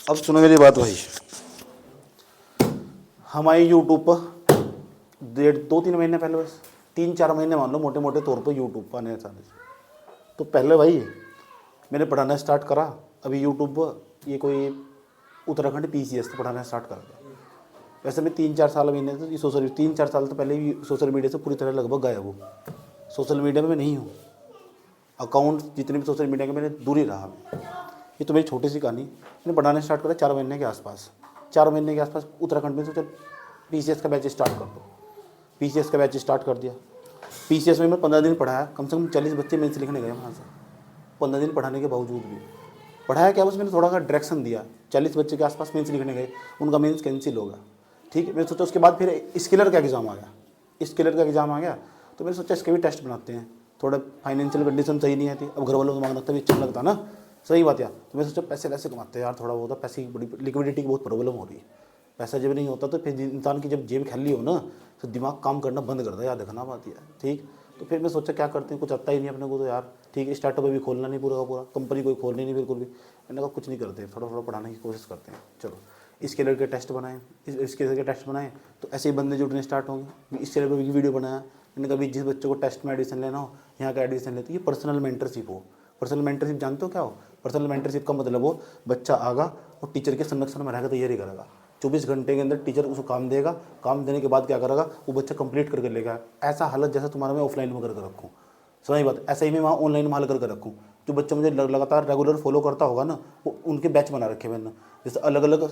अब सुनो मेरी बात भाई, हमारे यूट्यूब पर 2-3 महीने पहले, बस 3-4 महीने मान लो मोटे मोटे तौर पर यूट्यूब पर आने साल से, तो पहले भाई मैंने पढ़ाना स्टार्ट करा। अभी यूट्यूब पर ये कोई उत्तराखंड PCS से पढ़ाना स्टार्ट करा था। वैसे मैं 3-4 साल महीने तो ये सोशल 3-4 साल तो पहले ही सोशल मीडिया से पूरी तरह लगभग गायब हूँ। सोशल मीडिया में मैं नहीं हूँ, अकाउंट जितने भी सोशल मीडिया के मैंने दूर ही रहा। ये तो मेरी छोटी सी कहानी। मैंने पढ़ाना स्टार्ट करा 4 महीने के आसपास। 4 महीने के आसपास उत्तराखंड में तो चल PCS का बैच स्टार्ट कर दो। PCS का बैच स्टार्ट कर दिया। PCS में मैं 15 दिन पढ़ाया, कम से कम 40 बच्चे मेंस लिखने गए वहाँ से। 15 दिन पढ़ाने के बावजूद भी पढ़ाया क्या, बस मैंने थोड़ा सा डायरेक्शन दिया। 40 बच्चे के आसपास मेंस लिखने गए, उनका मेंस कैंसिल होगा। ठीक है, मैंने सोचा उसके बाद फिर स्किलर का एग्ज़ाम आ गया। स्किलर का एग्ज़ाम आ गया तो मैंने सोचा इसके भी टेस्ट बनाते हैं। थोड़ा फाइनेंशियल कंडीशन सही नहीं आती, अब घर वालों को मांगना तभी अच्छा लगता ना, सही बात यार। तो मैं सोचा पैसे कैसे कमाते हैं यार, थोड़ा बहुत पैसे की बड़ी लिक्विडिटी की बहुत प्रॉब्लम हो रही है। पैसा जब नहीं होता तो फिर इंसान की जब जेब खाली हो ना तो दिमाग काम करना बंद करता है, याद रखना बात यार। ठीक, तो फिर मैं सोचा क्या करते हैं, कुछ आता ही नहीं अपने को तो यार। ठीक है, स्टार्टअप अभी खोलना नहीं पूरा का पूरा, कंपनी कोई खोलनी नहीं बिल्कुल भी। मैंने कहा कुछ नहीं करते, थोड़ा थोड़ा पढ़ाने की कोशिश करते हैं। चलो इसके लड़के टेस्ट बनाए, इसके लड़के टेस्ट बनाए तो ऐसे ही बंदे जुड़ने स्टार्ट होंगे। इसके लड़के वीडियो बनाया, मैंने कभी जिस बच्चे को टेस्ट में एडमिशन लेना हो यहाँ का एडमिशन लेते। ये पर्सनल मेंटरशिप हो। पर्सनल मेंटरशिप जानते हो क्या हो? पर्सनल मेंटरशिप का मतलब हो बच्चा आगा और टीचर के संरक्षण में रहकर तैयारी करेगा। 24 घंटे के अंदर टीचर उसको काम देगा, काम देने के बाद क्या करेगा, वो बच्चा कंप्लीट करके लेगा। ऐसा हालत जैसा तुम्हारा मैं ऑफलाइन में करके रखूँ, समझ बात, ऐसा ही मैं वहाँ ऑनलाइन में हाल करके रखूँ। जो बच्चा मुझे लगातार रेगुलर फॉलो करता होगा ना, वो उनके बैच बना रखे मैंने। जैसे अलग अलग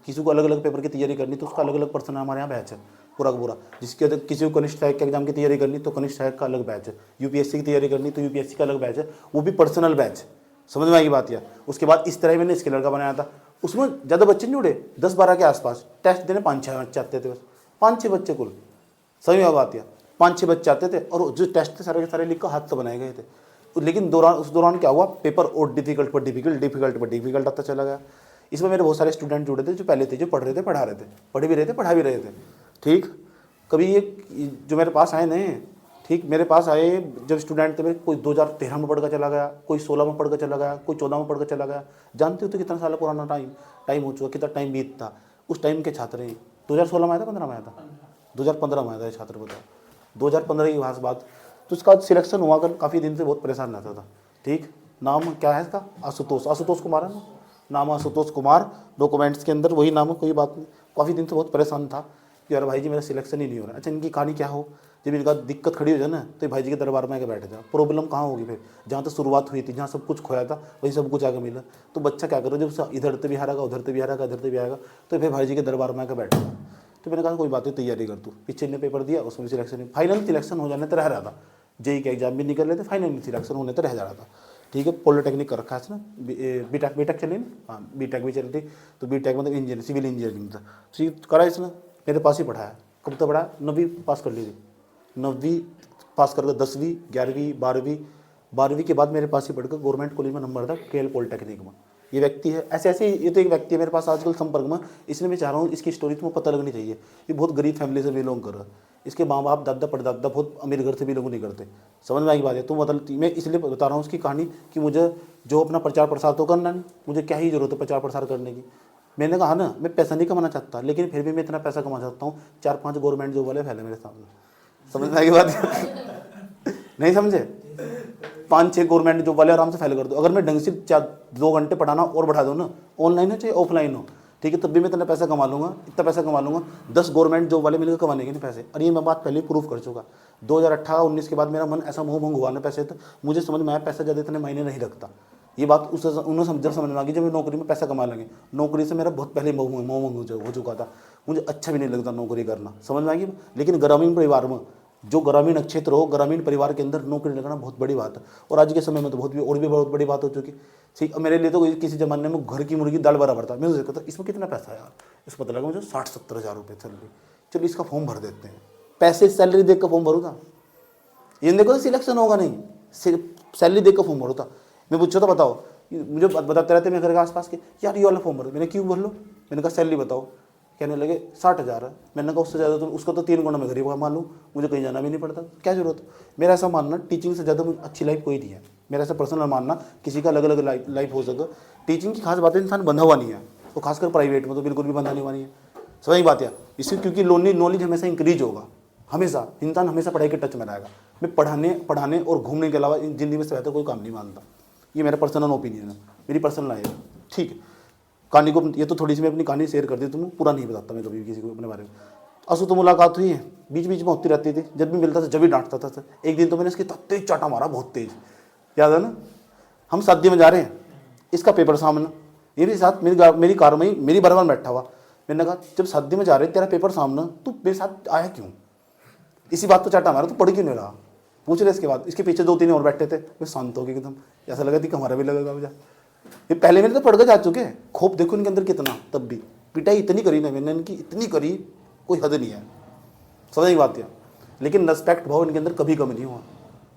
किसी को अलग अलग पेपर की तैयारी करनी तो उसका अलग अलग पर्सन हमारे यहाँ बैच है पूरा का पूरा। जिसके अंदर किसी को कनिष्ठ सहायक के एग्जाम की तैयारी करनी तो कनिष्ठ सहायक का अलग बैच है, UPSC की तैयारी करनी तो UPSC का अलग बैच है, वो भी पर्सनल बैच। समझ में आएगी बात यार। उसके बाद इस तरह मैंने स्किलर का बनाया था, उसमें ज़्यादा बच्चे नहीं जुड़े, 10-12 के आसपास। टेस्ट देने 5-6 बच्चे आते थे, बस 5-6 बच्चे कुल। सही में बात यार, 5-6 बच्चे आते थे और जो टेस्ट थे सारे के सारे लिख कर हाथ से बनाए गए थे। लेकिन उस दौरान क्या हुआ, पेपर और डिफिकल्ट पर डिफिकल्ट आता चला गया। इसमें मेरे बहुत सारे स्टूडेंट जुड़े थे जो पहले थे, जो पढ़ रहे थे, पढ़ा रहे थे, पढ़ भी रहे थे, पढ़ा भी रहे थे। ठीक, कभी ये जो मेरे पास आए नहीं, ठीक, मेरे पास आए जब स्टूडेंट थे मेरे, कोई 2013 में पढ़ कर चला गया, कोई 16 में पढ़ कर चला गया, कोई 14 में पढ़ कर चला गया। जानते हो तो कितना साल पुराना टाइम हो चुका, कितना टाइम बीतता। उस टाइम के छात्र हैं। 2016 में आया था, 15 में आया था, 2015 में आया था छात्र, बताओ 2015 की खास बात। तो उसका सिलेक्शन हुआ कर, काफ़ी दिन से बहुत परेशान रहता था। ठीक, नाम क्या है इसका, आशुतोष कुमार है ना, नाम आशुतोष कुमार, डॉक्यूमेंट्स के अंदर वही नाम है, कोई बात नहीं। काफ़ी दिन से बहुत परेशान था कि यार भाई जी मेरा सिलेक्शन ही नहीं हो रहा। अच्छा, इनकी कहानी क्या हो, जब इनका दिक्कत खड़ी हो जाए ना तो भाई जी के दरबार में आके बैठ जा। प्रॉब्लम कहाँ होगी फिर, जहाँ तो शुरुआत हुई थी, जहाँ सब कुछ खोया था वही सब कुछ आगे मिला। तो बच्चा क्या करे, जब इधर से भी हारेगा, उधर से भी हारेगा, इधर से भी आएगा, तो फिर भाई जी के दरबार में आकर बैठेगा। तो मैंने कहा कोई बात नहीं, तैयारी कर तू। पीछे ने पेपर दिया, उसमें सिलेक्शन, फाइनल सिलेक्शन हो जाने तो रह रहा था। JEE का एग्जाम भी निकल रहे थे, फाइनल सिलेक्शन होने तो रह जा रहा था। ठीक है, पॉलिटेक्निक कर रखा है इसने, बीटेक चली ना, हाँ बीटेक भी चल रही। तो बीटेक मतलब इंजीनियर, सिविल इंजीनियरिंग था। ठीक करा इसने, मेरे पास ही पढ़ाया। कब तक पढ़ाया, 9वीं पास कर ली थी, 9वीं पास करके 10वीं 11वीं 12वीं के बाद मेरे पास ही पढ़कर गवर्नमेंट कॉलेज में नंबर था, KL पॉलिटेक्निक में। ये व्यक्ति है, ऐसे ये तो एक व्यक्ति है मेरे पास आजकल संपर्क में। इसलिए मैं चाह रहा हूँ इसकी स्टोरी तुम्हें पता लगनी चाहिए। ये बहुत गरीब फैमिली से बिलोंग कर रहा है। इसके माँ बाप दादा परदादा बहुत अमीर घर से बिलोंग नहीं करते। समझ में आई बात है। तो मतलब मैं इसलिए बता रहा हूँ उसकी कहानी कि मुझे जो अपना प्रचार प्रसार तो करना नहीं, मुझे क्या ही जरूरत है प्रचार प्रसार करने की। मैंने कहा ना, मैं पैसा नहीं कमाना चाहता, लेकिन फिर भी मैं इतना पैसा कमा सकता हूँ। 4-5 गवर्नमेंट जॉब वाले फैले मेरे सामने। समझ में आई बात नहीं समझे, 5-6 गवर्नमेंट जॉब वाले आराम से फैल कर दो। अगर मैं ढंग से 2 घंटे पढ़ाना और बढ़ा दूँ ना, ऑनलाइन हो चाहे ऑफलाइन हो, ठीक है, तब भी मैं इतना पैसा कमा लूँगा, इतना पैसा कमा लूँगा। 10 गवर्नमेंट जॉब वाले मिलकर कमाने के नहीं पैसे। और ये मैं बात पहले ही प्रूव कर चुका। 2018-19 के बाद मेरा मन ऐसा मोह भंग हुआ ना पैसे, तो मुझे समझ में आया पैसा ज़्यादा इतने मायने नहीं रखता। ये बात उन्होंने जब समझ में आ गई, जब मैं नौकरी में पैसा कमा लेंगे। नौकरी से मेरा बहुत पहले मोह भंग हो चुका था। मुझे अच्छा भी नहीं लगता नौकरी करना, समझ में आ गई। लेकिन ग्रामीण परिवार में, जो ग्रामीण क्षेत्र हो, ग्रामीण परिवार के अंदर नौकरी लगना बहुत बड़ी बात है। और आज के समय में तो बहुत बड़ी बात हो चुकी। ठीक, मेरे लिए तो किसी ज़माने में घर की मुर्गी दाल बराबर था। मैं उसे कहता इसमें कितना पैसा है यार, इस पता लगा मुझे 60-70 हज़ार रुपये सैलरी। चलो इसका फॉर्म भर देते हैं। पैसे सैलरी देख कर फॉर्म भरूँगा, ये देखो सिलेक्शन होगा नहीं, सिर्फ सैलरी देख कर फॉर्म भरूँ था। मैं पूछा था बताओ, मुझे बताते रहते मेरे घर के आसपास के, यार ये वाला फॉर्म भरो। मैंने क्यों भर लो, मैंने कहा सैलरी बताओ। कहने लगे 60,000 है। मैंने कहा उससे ज़्यादा तो उसको तो 3 गुना मैं गरीब मान लूँ, मुझे कहीं जाना भी नहीं पड़ता, क्या जरूरत। मेरा ऐसा मानना, टीचिंग से ज़्यादा अच्छी लाइफ कोई नहीं है। मेरा ऐसा पर्सनल मानना, किसी का अलग अलग लाइफ हो सके। टीचिंग की खास बात है, इंसान बंधा हुआ नहीं है। तो खासकर प्राइवेट में तो बिल्कुल भी बंद आने वाली है। सही बात है। इससे क्योंकि नॉलेज हमेशा इंक्रीज होगा, हमेशा इंसान हमेशा पढ़ाई के टच में रहेगा। मैं पढ़ाने और घूमने के अलावा ज़िंदगी में से बेहतर कोई काम नहीं मानता। ये मेरा पर्सनल ओपिनियन है, मेरी पर्सनल लाइफ है। ठीक है, कहानी को ये तो थोड़ी सी मैं अपनी कहानी शेयर कर दी, तुम्हें पूरा नहीं बताता मैं कभी भी किसी को अपने बारे में। असु तो मुलाकात हुई है, बीच बीच में होती रहती थी, जब भी मिलता था जब भी डांटता था सर। एक दिन तो मैंने इसकी तेज चाटा मारा, बहुत तेज, याद है ना। हम शादी में जा रहे हैं, इसका पेपर सामने, ये भी साथ मेरी कार में ही मेरी बराबर बैठा हुआ। मैंने कहा जब शादी में जा रहे तेरा पेपर सामने, तू मेरे साथ आया क्यों? इसी बात तो चाटा मारा, तू पढ़ क्यों नहीं रहा? पूछ रहे। इसके बाद इसके पीछे 2-3 और बैठे थे, वे शांत हो गए एकदम, ऐसा लगा कि हमारा भी लगेगा मुझे। ये पहले मैंने तो पढ़ के जा चुके हैं, खोप देखो इनके अंदर कितना। तब भी पिटाई इतनी करी ना मैंने इनकी, इतनी करी कोई हद नहीं है। समझ की बात है। लेकिन रेस्पेक्ट भाव इनके अंदर कभी कम नहीं हुआ।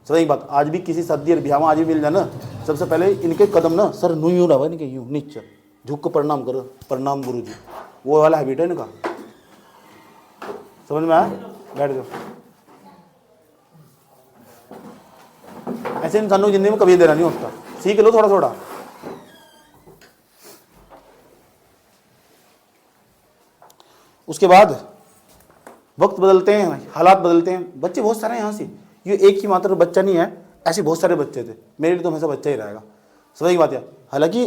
समझ की बात। आज भी किसी शादी और ब्याह में आज भी मिल जाए ना, सबसे पहले इनके कदम ना सर यूँ रहा इनके, यूँ नीचे झुक कर प्रणाम करो, प्रणाम गुरु जी, वो वाला हैबिट है इनका। समझ में आया? बैठ जाओ। ऐसे इंसानों की जिंदगी में कभी देना नहीं होता, सीख लो थोड़ा थोड़ा। उसके बाद वक्त बदलते हैं, हालात बदलते हैं, बच्चे बहुत सारे हैं यहाँ से, ये एक ही मात्र बच्चा नहीं है, ऐसे बहुत सारे बच्चे थे। मेरे लिए तो हमेशा बच्चा ही रहेगा। समझ की बात है। हालांकि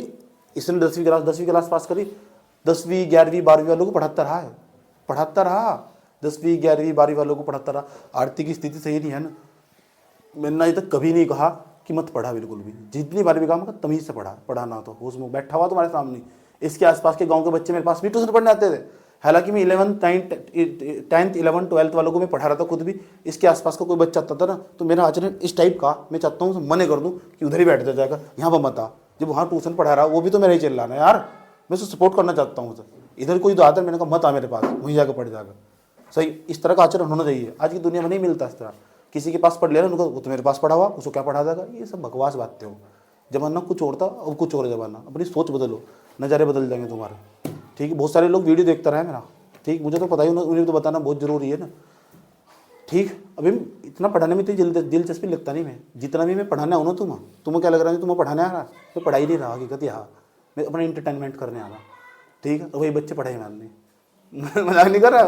इसने 10वीं क्लास पास करी, 10वीं 11वीं 12वीं वालों को पढ़ाता रहा 10वीं 11वीं 12वीं वालों को पढ़ाता रहा। आर्थिक स्थिति सही नहीं है ना, मैंने अभी तक कभी नहीं कहा कि मत पढ़ा, बिल्कुल भी। जितनी बार भी काम तमीज से पढ़ाना तो उसमें बैठा हुआ तुम्हारे सामने। इसके आसपास के गांव के बच्चे मेरे पास भी ट्यूशन पढ़ने आते थे। हालांकि मैं 10th 11th 12th वालों को मैं पढ़ा रहा था खुद भी। इसके आसपास का कोई बच्चा आता था ना, तो मेरा आचरण इस टाइप का, मैं चाहता हूँ मना कर दूँ कि उधर ही बैठ जाएगा, यहाँ पर मत आ। जब वहाँ ट्यूशन पढ़ा रहा वो भी तो मेरा ही चिल्लाना है यार, मैं उसको सपोर्ट करना चाहता हूँ। इधर कोई तो आता है, मैंने कहा मत आ मेरे पास, वहीं जाकर पढ़ जाएगा। सही, इस तरह का आचरण होना चाहिए। आज की दुनिया में नहीं मिलता इस तरह। किसी के पास पढ़ लिया ना, उनको वो तो मेरे पास पढ़ा हुआ, उसको क्या पढ़ा देगा, ये सब बकवास बातें हो। जमाना कुछ और था, अब कुछ और जमाना। अपनी सोच बदलो, नज़ारे बदल जाएंगे तुम्हारे। ठीक है, बहुत सारे लोग वीडियो देखते रहे मेरा, ठीक, मुझे तो पता ही, उन्हें तो बताना बहुत जरूरी है ना। ठीक, अभी इतना पढ़ाने में इतनी दिलचस्पी लगता नहीं। मैं जितना भी मैं पढ़ाने आऊँ ना, तुम्हें क्या लग रहा है तुम्हें पढ़ाने आ रहा है? मैं पढ़ाई नहीं रहा हकीकत, यहाँ मैं अपना इंटरटेनमेंट करने आ रहा। ठीक है, तो वही बच्चे पढ़ाई मानने मजाक नहीं कर रहा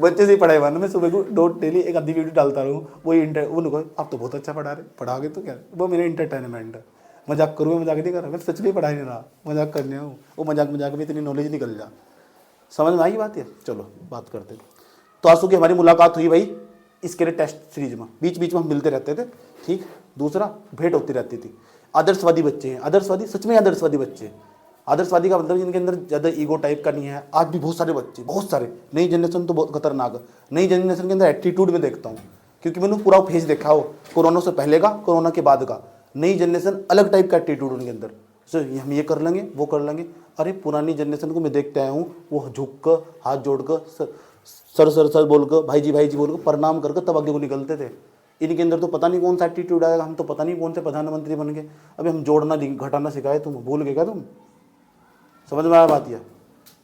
बच्चे से ही पढ़ाई मानना। मैं सुबह को डेली एक आधी वीडियो डालता रहूँ, वही उनको आप तो बहुत अच्छा पढ़ा रहे, पढ़ाओगे तो क्या, वो मेरा इंटरटेनमेंट है। मजाक करूँ, मैं मजाक नहीं कर रहा, मैं सच में पढ़ाई नहीं रहा, मजाक करने हूँ। वो मजाक में इतनी नॉलेज निकल जा। समझ में आई बात है? चलो बात करते। तो आंसू की हमारी मुलाकात हुई भाई इसके लिए टेस्ट सीरीज में, बीच बीच में हम मिलते रहते थे। ठीक, दूसरा भेंट होती रहती थी। आदर्शवादी बच्चे हैं, आदर्शवादी सच में आदर्शवादी बच्चे। आदर्शवादी का मतलब जिनके अंदर ज़्यादा ईगो टाइप का नहीं है। आज भी बहुत सारे बच्चे, बहुत सारे, नई जनरेशन तो बहुत खतरनाक है। नई जनरेशन के अंदर एटीट्यूड में देखता हूँ, क्योंकि मैंने पूरा फेज देखा हो, कोरोना से पहले का, कोरोना के बाद का। नई जनरेशन अलग टाइप का एटीट्यूड उनके अंदर, हम ये कर लेंगे, वो कर लेंगे। अरे पुरानी जनरेशन को मैं देखते आया हूँ, वो झुक कर, हाथ जोड़ कर, सर बोल कर, भाई जी बोल कर, प्रणाम करके तब आगे को निकलते थे। इनके अंदर तो पता नहीं कौन सा एटीट्यूड आएगा, हम तो पता नहीं कौन से प्रधानमंत्री बन गए। अभी हम जोड़ना घटाना सिखाए, तुम भूल गए क्या? तुम समझ में आया बात? यह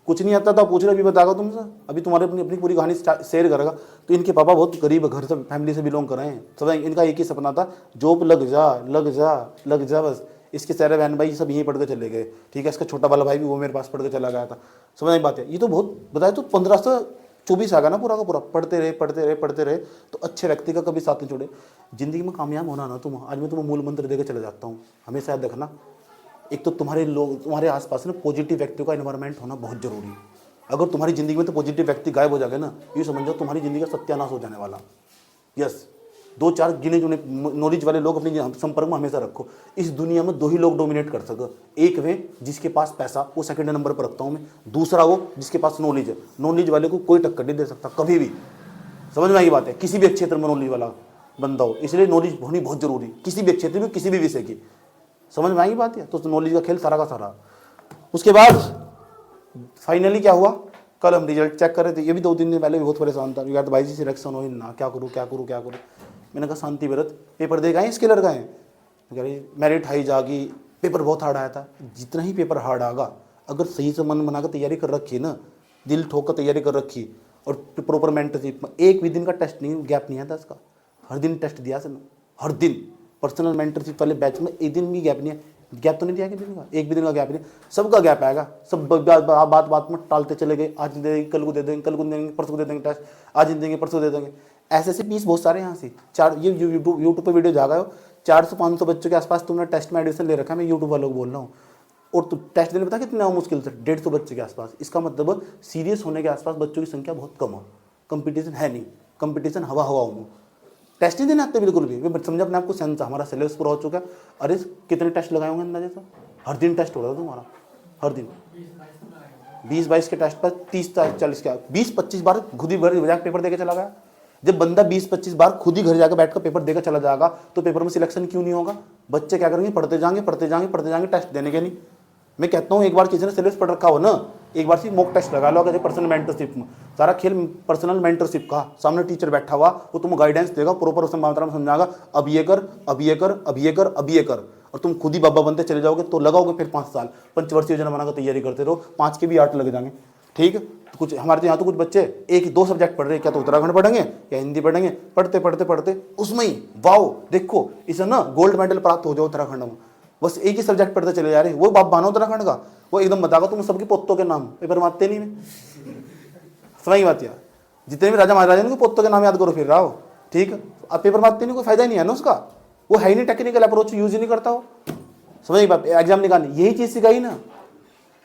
कुछ नहीं आता था, पूछ रहे, अभी बताएगा तुमसे। अभी तुम्हारे अपनी पूरी कहानी शेयर करेगा। तो इनके पापा बहुत गरीब घर से, फैमिली से बिलोंग कर रहे हैं। समझ, इनका एक ही सपना था, जॉब लग जा बस। इसके सारे बहन भाई सब यहीं पढ़ के चले गए। ठीक है, इसका छोटा वाला भाई भी वो मेरे पास पढ़ के चला गया था। समझ में बात है? ये तो बहुत बताया, तो 15 से 24 आ गया ना पूरा का पूरा। पढ़ते रहे तो अच्छे व्यक्ति का कभी साथ नहीं छोड़े। जिंदगी में कामयाब होना ना तुम, आज मैं तुम्हें मूल मंत्र देकर चले जाता हूँ, हमेशा याद रखना। एक तो तुम्हारे आसपास ना पॉजिटिव व्यक्तियों का एनवायरनमेंट होना बहुत जरूरी है। अगर तुम्हारी जिंदगी में तो पॉजिटिव व्यक्ति गायब हो जाएगा ना, ये समझ जाओ तुम्हारी जिंदगी का सत्यानाश हो जाने वाला। यस, 2-4 गिने चुने नॉलेज वाले लोग अपने संपर्क में हमेशा रखो। इस दुनिया में 2 ही लोग डोमिनेट कर सके। एक वे जिसके पास पैसा, वो सेकंड नंबर पर रखता हूँ मैं। दूसरा वो जिसके पास नॉलेज है। नॉलेज वाले को कोई टक्कर नहीं दे सकता कभी भी। समझ में आई बात है? किसी भी क्षेत्र में नॉलेज वाला बंदा हो, इसलिए नॉलेज होनी बहुत जरूरी, किसी भी क्षेत्र में, किसी भी विषय की। समझ में आई बात है? तो नॉलेज का खेल सारा का सारा। उसके बाद फाइनली क्या हुआ, कल हम रिजल्ट चेक कर रहे थे। ये भी 2 दिन में पहले भी बहुत परेशान था यार, भाई जी सिलेक्शन हो ना, क्या करूँ। मैंने कहा शांति व्रत, पेपर देगा है इसके लड़का है। मेरिट हाई जागी, पेपर बहुत हार्ड आया था। जितना ही पेपर हार्ड आगा, अगर सही से मन बनाकर तैयारी कर रखी ना, दिल ठोक कर तैयारी कर रखी और प्रॉपर मेंटरशिप, एक भी दिन का टेस्ट नहीं, गैप नहीं आता इसका। हर दिन टेस्ट दिया सर, हर दिन। पर्सनल मेंटरशिप वाले बैच में एक दिन भी गैप नहीं है। गैप तो नहीं दिया कि दिन का, एक भी दिन का गैप नहीं, सबका गैप आएगा। सब बात बात में टालते चले गए, आज दे देंगे, कल को दे देंगे, कल को देंगे, परसों को दे देंगे टेस्ट, आज देंगे, परसों दे देंगे। ऐसे ऐसे पीस बहुत सारे यहाँ से। चार ये यूट्यूब पर वीडियो जा गए हो, 400-500 बच्चों के आसपास तुमने टेस्ट में एडमिशन ले रखा है, मैं यूट्यूब वालों को बोल रहा हूँ। और तो टेस्ट देने पता कितना मुश्किल से 150 बच्चे के आसपास। इसका मतलब सीरियस होने के आसपास बच्चों की संख्या बहुत कम हो, कंपटीशन है नहीं, कंपटीशन हवा हवा में। टेस्ट नहीं देने आते बिल्कुल भी, मैं समझा अपने आपको सेंस, हमारा सिलेबस पूरा हो चुका है। अरे कितने टेस्ट लगाए होंगे अंदाजे से? हर दिन टेस्ट हो रहा था तुम्हारा, हर दिन 20-22 के टेस्ट पर 30-40 का 20-25 बार खुद ही घर जाकर पेपर देकर चला गया। जब बंदा 20-25 बार खुद ही घर जाकर बैठकर पेपर देकर चला जाएगा तो पेपर में सिलेक्शन क्यों नहीं होगा? बच्चे क्या करेंगे? पढ़ते जाएंगे, पढ़ते जाएंगे, पढ़ते जाएंगे, टेस्ट देने के नहीं। मैं कहता हूँ एक बार किसी ने सिलेबस पढ़ रखा हो ना, एक बार सिर्फ मॉक टेस्ट लगा लो। अगर पर्सनल मेंटरशिप में सारा खेल पर्सनल मेंटरशिप का, सामने टीचर बैठा हुआ, वो तुम गाइडेंस देगा, प्रॉपर उसमें मात्रा में समझाएगा, अब ये कर, अब ये कर, अब ये कर, अब ये कर, और तुम खुद ही बाबा बनते चले जाओगे तो लगाओगे फिर 5 साल पंचवर्षीय योजना बनाकर तैयारी करते रहो, 5 के भी 8 लग जाएंगे। ठीक है, तो कुछ हमारे तो यहाँ तो कुछ बच्चे 1-2 सब्जेक्ट पढ़ रहे हैं, क्या तो उत्तराखंड पढ़ेंगे या हिंदी पढ़ेंगे, पढ़ते पढ़ते पढ़ते उसमें ही वाओ देखो इसे ना गोल्ड मेडल प्राप्त हो जाओ उत्तराखंड में, बस एक ही सब्जेक्ट पढ़ते चले जा रहे। वो बाप बानो उत्तराखंड का, वो एकदम बताओ तुम सबके पोतों के नाम, पेपर मारते नहीं में समझ बात यार, जितने भी राजा महाराजा उनके पोतों के नाम याद करो फिर रहो। ठीक है, अब पेपर मारते नहीं, कोई फायदा नहीं है ना उसका, वो है ही नहीं, टेक्निकल अप्रोच यूज ही नहीं करता हो। समझ बात, एग्जाम निकालने यही चीज सिखाई ना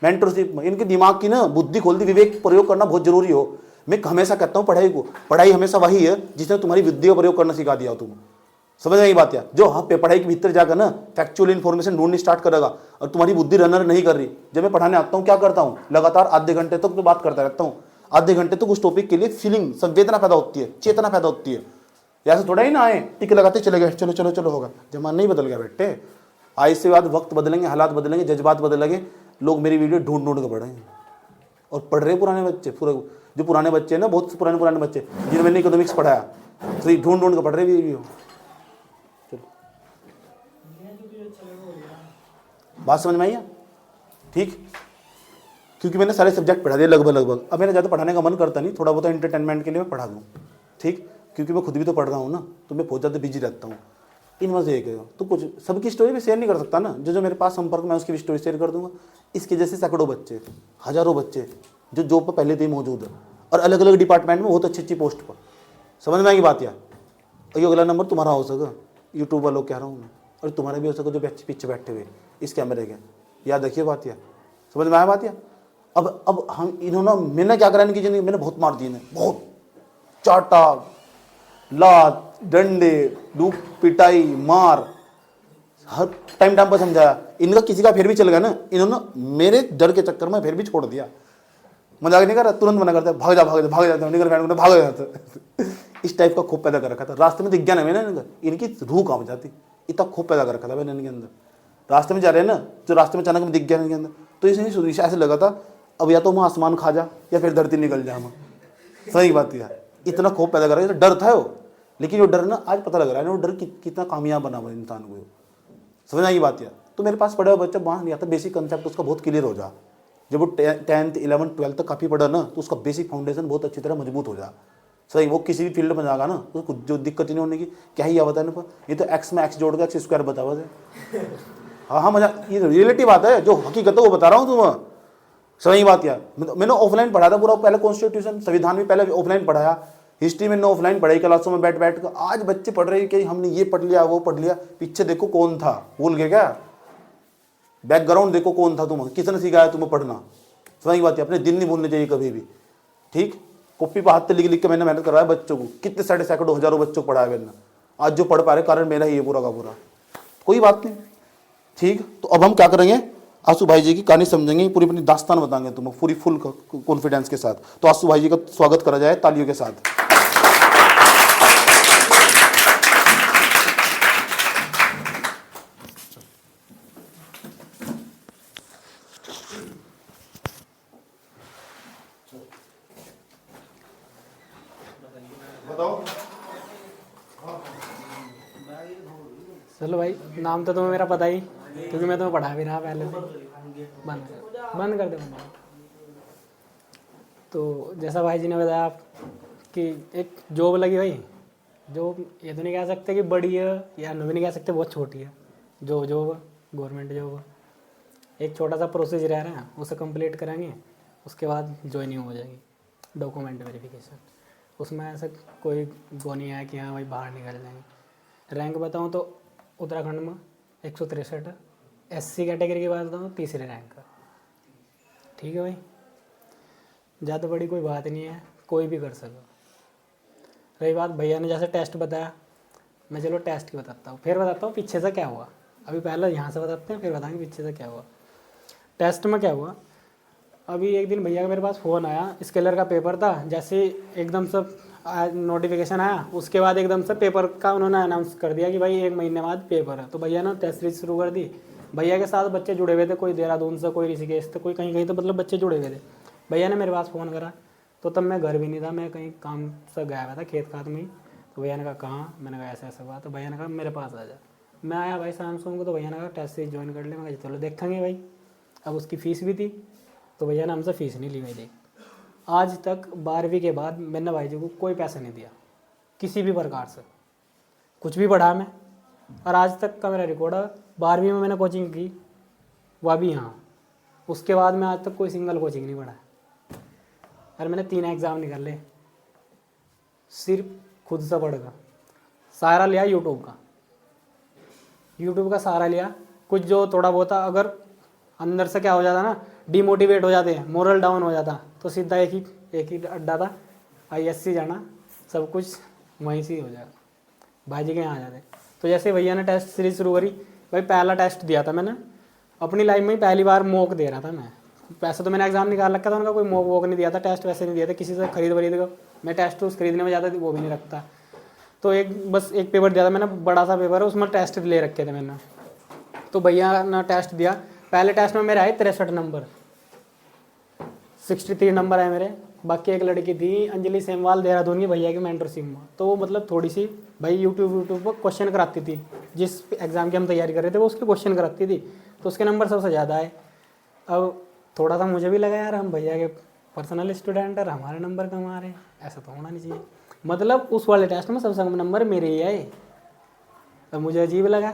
मेंटरशिप में, इनके दिमाग की ना बुद्धि खोल दी, विवेक प्रयोग करना बहुत जरूरी हो। मैं हमेशा कहता हूँ पढ़ाई को, पढ़ाई हमेशा वही है जिसने तुम्हारी बुद्धि का प्रयोग करना सिखा दिया हो। तुम समझ में बात है, जो हाँ पढ़ाई के भीतर जाकर ना फैक्चुअल इन्फॉर्मेशन ढूंढनी स्टार्ट करेगा और तुम्हारी बुद्धि रनर नहीं कर रही। जब मैं पढ़ाने आता हूँ क्या करता हूँ, लगातार आधे घंटे तक तो बात करता रहता हूँ, आधे घंटे तक उस टॉपिक के लिए फीलिंग संवेदना पैदा होती है, चेतना पैदा होती है। ऐसे थोड़ा ही ना आए टिक लगाते चले गए, चलो चलो चलो होगा, जमाना नहीं बदल गया बेटे। आज से बाद वक्त बदलेंगे, हालात बदलेंगे, जज्बात बदलेंगे, लोग मेरी वीडियो ढूंढ ढूंढ के पढ़ेंगे और पढ़ रहे पुराने बच्चे, पूरे जो पुराने बच्चे हैं ना, बहुत पुराने बच्चे जिन्हें मैंने इकोनॉमिक्स पढ़ाया, तो ढूंढ ढूंढ के पढ़ रहे वीडियो। बात समझ में आई है? ठीक, क्योंकि मैंने सारे सब्जेक्ट पढ़ा दिए लगभग। अब मेरा ज़्यादा पढ़ाने का मन करता नहीं, थोड़ा बहुत एंटरटेनमेंट के लिए मैं पढ़ा दूँ। ठीक, क्योंकि मैं खुद भी तो पढ़ रहा हूँ ना, तो मैं बहुत ज़्यादा बिजी रहता हूँ इन वजह से। तो कुछ सबकी स्टोरी भी शेयर नहीं कर सकता ना, जो मेरे पास संपर्क में उसकी भी स्टोरी शेयर कर दूंगा। इसके जैसे सैकड़ों बच्चे, हज़ारों बच्चे जो जॉब पर पहले से ही मौजूद है और अलग अलग डिपार्टमेंट में बहुत अच्छी अच्छी पोस्ट पर। समझ में आएगी बात यार? और ये अगला नंबर तुम्हारा हो सके, यूट्यूब वालों कह रहा हूँ मैं, और तुम्हारा भी हो सके जो पीछे बैठे हुए इस कैमरे के। याद रखिए बात यार, समझ में आया बात यार? अब हम इन्होंने, मैंने क्या करा इनकी जिंदगी, मैंने बहुत मार दी इन्हें, बहुत चाटा, लात, डंडे, डूब, पिटाई, मार, हर टाइम पर समझाया। इनका किसी का फिर भी चल गया ना, इन्होंने मेरे डर के चक्कर में फिर भी छोड़ दिया। मजाक नहीं कर रहा, तुरंत मना करता, भाग जा भाग जा भाग जाता, निकल बैठ भाग जाता। इस टाइप का खूब पैदा कर रखा था। रास्ते में दिख गया ना मैंने, इनकी रूह काम जाती, इतना खूब पैदा कर रखा था मैंने इनके अंदर। रास्ते में जा रहे हैं ना, जो रास्ते में अचानक में दिख गया इनके अंदर, तो इसे ऐसे लगा था अब या तो वहाँ आसमान खा जा या फिर धरती निकल जा। हम सही बात यार, इतना खूब पैदा कर रहा है, डर था वो। लेकिन वो डर ना आज पता लग रहा है ना, वो डर कितना कामयाब बना हुआ इंसान को। समझ आई बात यार? तो मेरे पास पढ़ा हुआ बच्चा वहाँ नहीं आता, बेसिक कंसेप्ट उसका बहुत क्लियर हो जा। जब वो 10th 11th 12th तक काफ़ी पढ़ा ना, तो उसका बेसिक फाउंडेशन बहुत अच्छी तरह मजबूत हो जा। सही, वो किसी भी फील्ड में जाएगा ना तो कुछ जो दिक्कत ही नहीं होने की। क्या ही बताया ना, ये तो एक्स में एक्स जोड़ के एक्स स्क्वायर बता हुआ है। हाँ हाँ, मजा, ये रियलिटी बात है, जो हकीकत है वो बता रहा हूँ तुम्हें। सही बात यार, मैंने ऑफलाइन पढ़ा था पूरा, पहले कॉन्स्टिट्यूशन संविधान भी पहले ऑफलाइन पढ़ाया, हिस्ट्री मैंने ऑफलाइन पढ़ाई क्लासों में बैठ बैठ कर। आज बच्चे पढ़ रहे हैं कि हमने ये पढ़ लिया वो पढ़ लिया, पीछे देखो कौन था, भूल गए क्या? बैकग्राउंड देखो कौन था, तुम्हें किसने सिखाया तुम्हें पढ़ना। सही बात है, अपने दिन नहीं भूलने चाहिए कभी भी। ठीक, कॉपी पर हाथ से लिख लिख के मैंने मेहनत करवाया बच्चों को, कितने साढ़े सैकड़ों हजारों बच्चों को पढ़ाया मैंने। आज जो पढ़ पा रहे कारण मेरा ही है पूरा का पूरा, कोई बात नहीं। ठीक, तो अब हम क्या करेंगे, आंसू भाई जी की कहानी समझेंगे, पूरी अपनी दास्तान बताएंगे तुम्हें पूरी फुल कॉन्फिडेंस के साथ। तो आंसू भाई जी का स्वागत करा जाए तालियों के साथ। बताओ। चलो भाई, नाम तो तुम्हें मेरा पता ही, क्योंकि मैं तुम्हें पढ़ा भी रहा पहले से। बंद कर दे बंद। तो जैसा भाई जी ने बताया कि एक जॉब लगी भाई, जॉब ये तो नहीं कह सकते कि बड़ी है या नहीं कह सकते बहुत छोटी है, जॉब गवर्नमेंट जॉब। एक छोटा सा प्रोसेस रह रहा है, उसे कंप्लीट करेंगे, उसके बाद ज्वाइनिंग हो जाएगी, डॉक्यूमेंट वेरिफिकेशन। उसमें ऐसा कोई वो नहीं है कि हाँ भाई बाहर निकल जाएंगे। रैंक बताऊँ तो उत्तराखंड में 163 है। SC कैटेगरी की बात बताऊँ, तीसरे रैंक का। ठीक है भाई, ज़्यादा बड़ी कोई बात नहीं है, कोई भी कर सको। रही बात भैया ने जैसे टेस्ट बताया, मैं चलो टेस्ट की बताता हूँ, फिर बताता हूँ पीछे से क्या हुआ। अभी पहले यहाँ से बताते हैं, फिर बताएंगे पीछे से क्या हुआ। टेस्ट में क्या हुआ, अभी एक दिन भैया का मेरे पास फ़ोन आया, स्केलर का पेपर था, जैसे एकदम से नोटिफिकेशन आया, उसके बाद एकदम से पेपर का उन्होंने अनाउंस कर दिया कि भाई 1 महीने बाद पेपर है। तो भैया ने टेस्ट सीरीज शुरू कर दी। भैया के साथ बच्चे जुड़े हुए थे, कोई देहरादून से, कोई ऋषिकेश से, कोई कहीं कहीं, तो मतलब बच्चे जुड़े हुए थे। भैया ने मेरे पास फ़ोन करा, तो तब मैं घर भी नहीं था, मैं कहीं काम से गया हुआ था, खेत खात में ही। तो भैया ने कहा कहाँ, मैंने कहा ऐसा ऐसा हुआ। तो भैया ने कहा मेरे पास आ जा। मैं आया भाई शाम को, तो भैया ने कहा टेस्ट सीरीज ज्वाइन कर ले। मैं कहा चलो देखेंगे भाई। अब उसकी फ़ीस भी थी, तो भैया ने हमसे फ़ीस नहीं ली मेरी। आज तक 12वीं के बाद मैंने भाई जी को कोई पैसा नहीं दिया किसी भी प्रकार से, कुछ भी पढ़ा मैं। और आज तक का मेरा रिकॉर्ड है, 12वीं में मैंने कोचिंग की, वह भी यहाँ। उसके बाद मैं आज तक कोई सिंगल कोचिंग नहीं पढ़ा। और मैंने 3 एग्ज़ाम निकाले सिर्फ खुद से पढ़कर। सहारा लिया यूट्यूब का सहारा लिया। कुछ जो थोड़ा बहुत था, अगर अंदर से क्या हो जाता ना, डिमोटिवेट हो जाते हैं, मोरल डाउन हो जाता, तो सीधा एक ही अड्डा था, ISC जाना, सब कुछ वहीं से ही हो जाएगा, भाई जी के यहाँ आ जाते। तो जैसे भैया ने टेस्ट सीरीज शुरू करी, भाई पहला टेस्ट दिया था मैंने अपनी लाइफ में ही, पहली बार मॉक दे रहा था मैं। पैसे तो मैंने एग्जाम निकाल रखा था उनका, कोई मॉक वॉक नहीं दिया था, टेस्ट वैसे नहीं दिया था किसी से खरीद वरीद का। मैं टेस्ट उस खरीदने में ज़्यादा वो भी नहीं रखता। तो बस एक पेपर दिया था मैंने, बड़ा सा पेपर है, उसमें टेस्ट ले रखे थे मैंने। तो भैया ने टेस्ट दिया, पहले टेस्ट में मेरे आए 63 नंबर, 63 नंबर आए मेरे। बाकी एक लड़की थी अंजलि सेमवाल, देहरादून की, भैया की मेंटरशिप में। तो वो मतलब थोड़ी सी भाई यूट्यूब पर क्वेश्चन कराती थी, जिस एग्ज़ाम की हम तैयारी कर रहे थे वो उसके क्वेश्चन कराती थी, तो उसके नंबर सबसे ज़्यादा आए। अब थोड़ा सा मुझे भी लगा यार, हम भैया के पर्सनल स्टूडेंट और हमारे नंबर कम आ रहे हैं, ऐसा तो होना नहीं चाहिए। मतलब उस वाले टेस्ट में सबसे कम नंबर मेरे ही आए। अब मुझे अजीब लगा।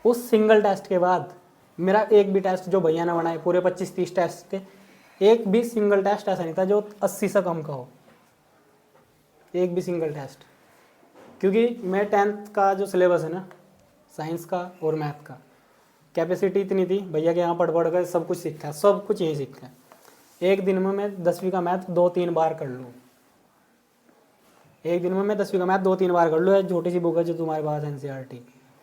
उस सिंगल टेस्ट के बाद मेरा एक भी टेस्ट जो भैया ने बनाए, पूरे 25-30 टेस्ट थे, एक भी सिंगल टेस्ट ऐसा नहीं था जो 80 से कम का हो, एक भी सिंगल टेस्ट। क्योंकि मैं 10th का जो सिलेबस है ना, साइंस का और मैथ का, कैपेसिटी इतनी थी, भैया के यहाँ पढ़ कर सब कुछ सीखा है, सब कुछ यहीं सीखा है। एक दिन में मैं 10वीं का मैथ 2-3 बार कर लूँ, एक दिन में मैं 10वीं का मैथ 2-3 बार कर लूँ। एक छोटी सी बुक है जो तुम्हारे पास NCERT,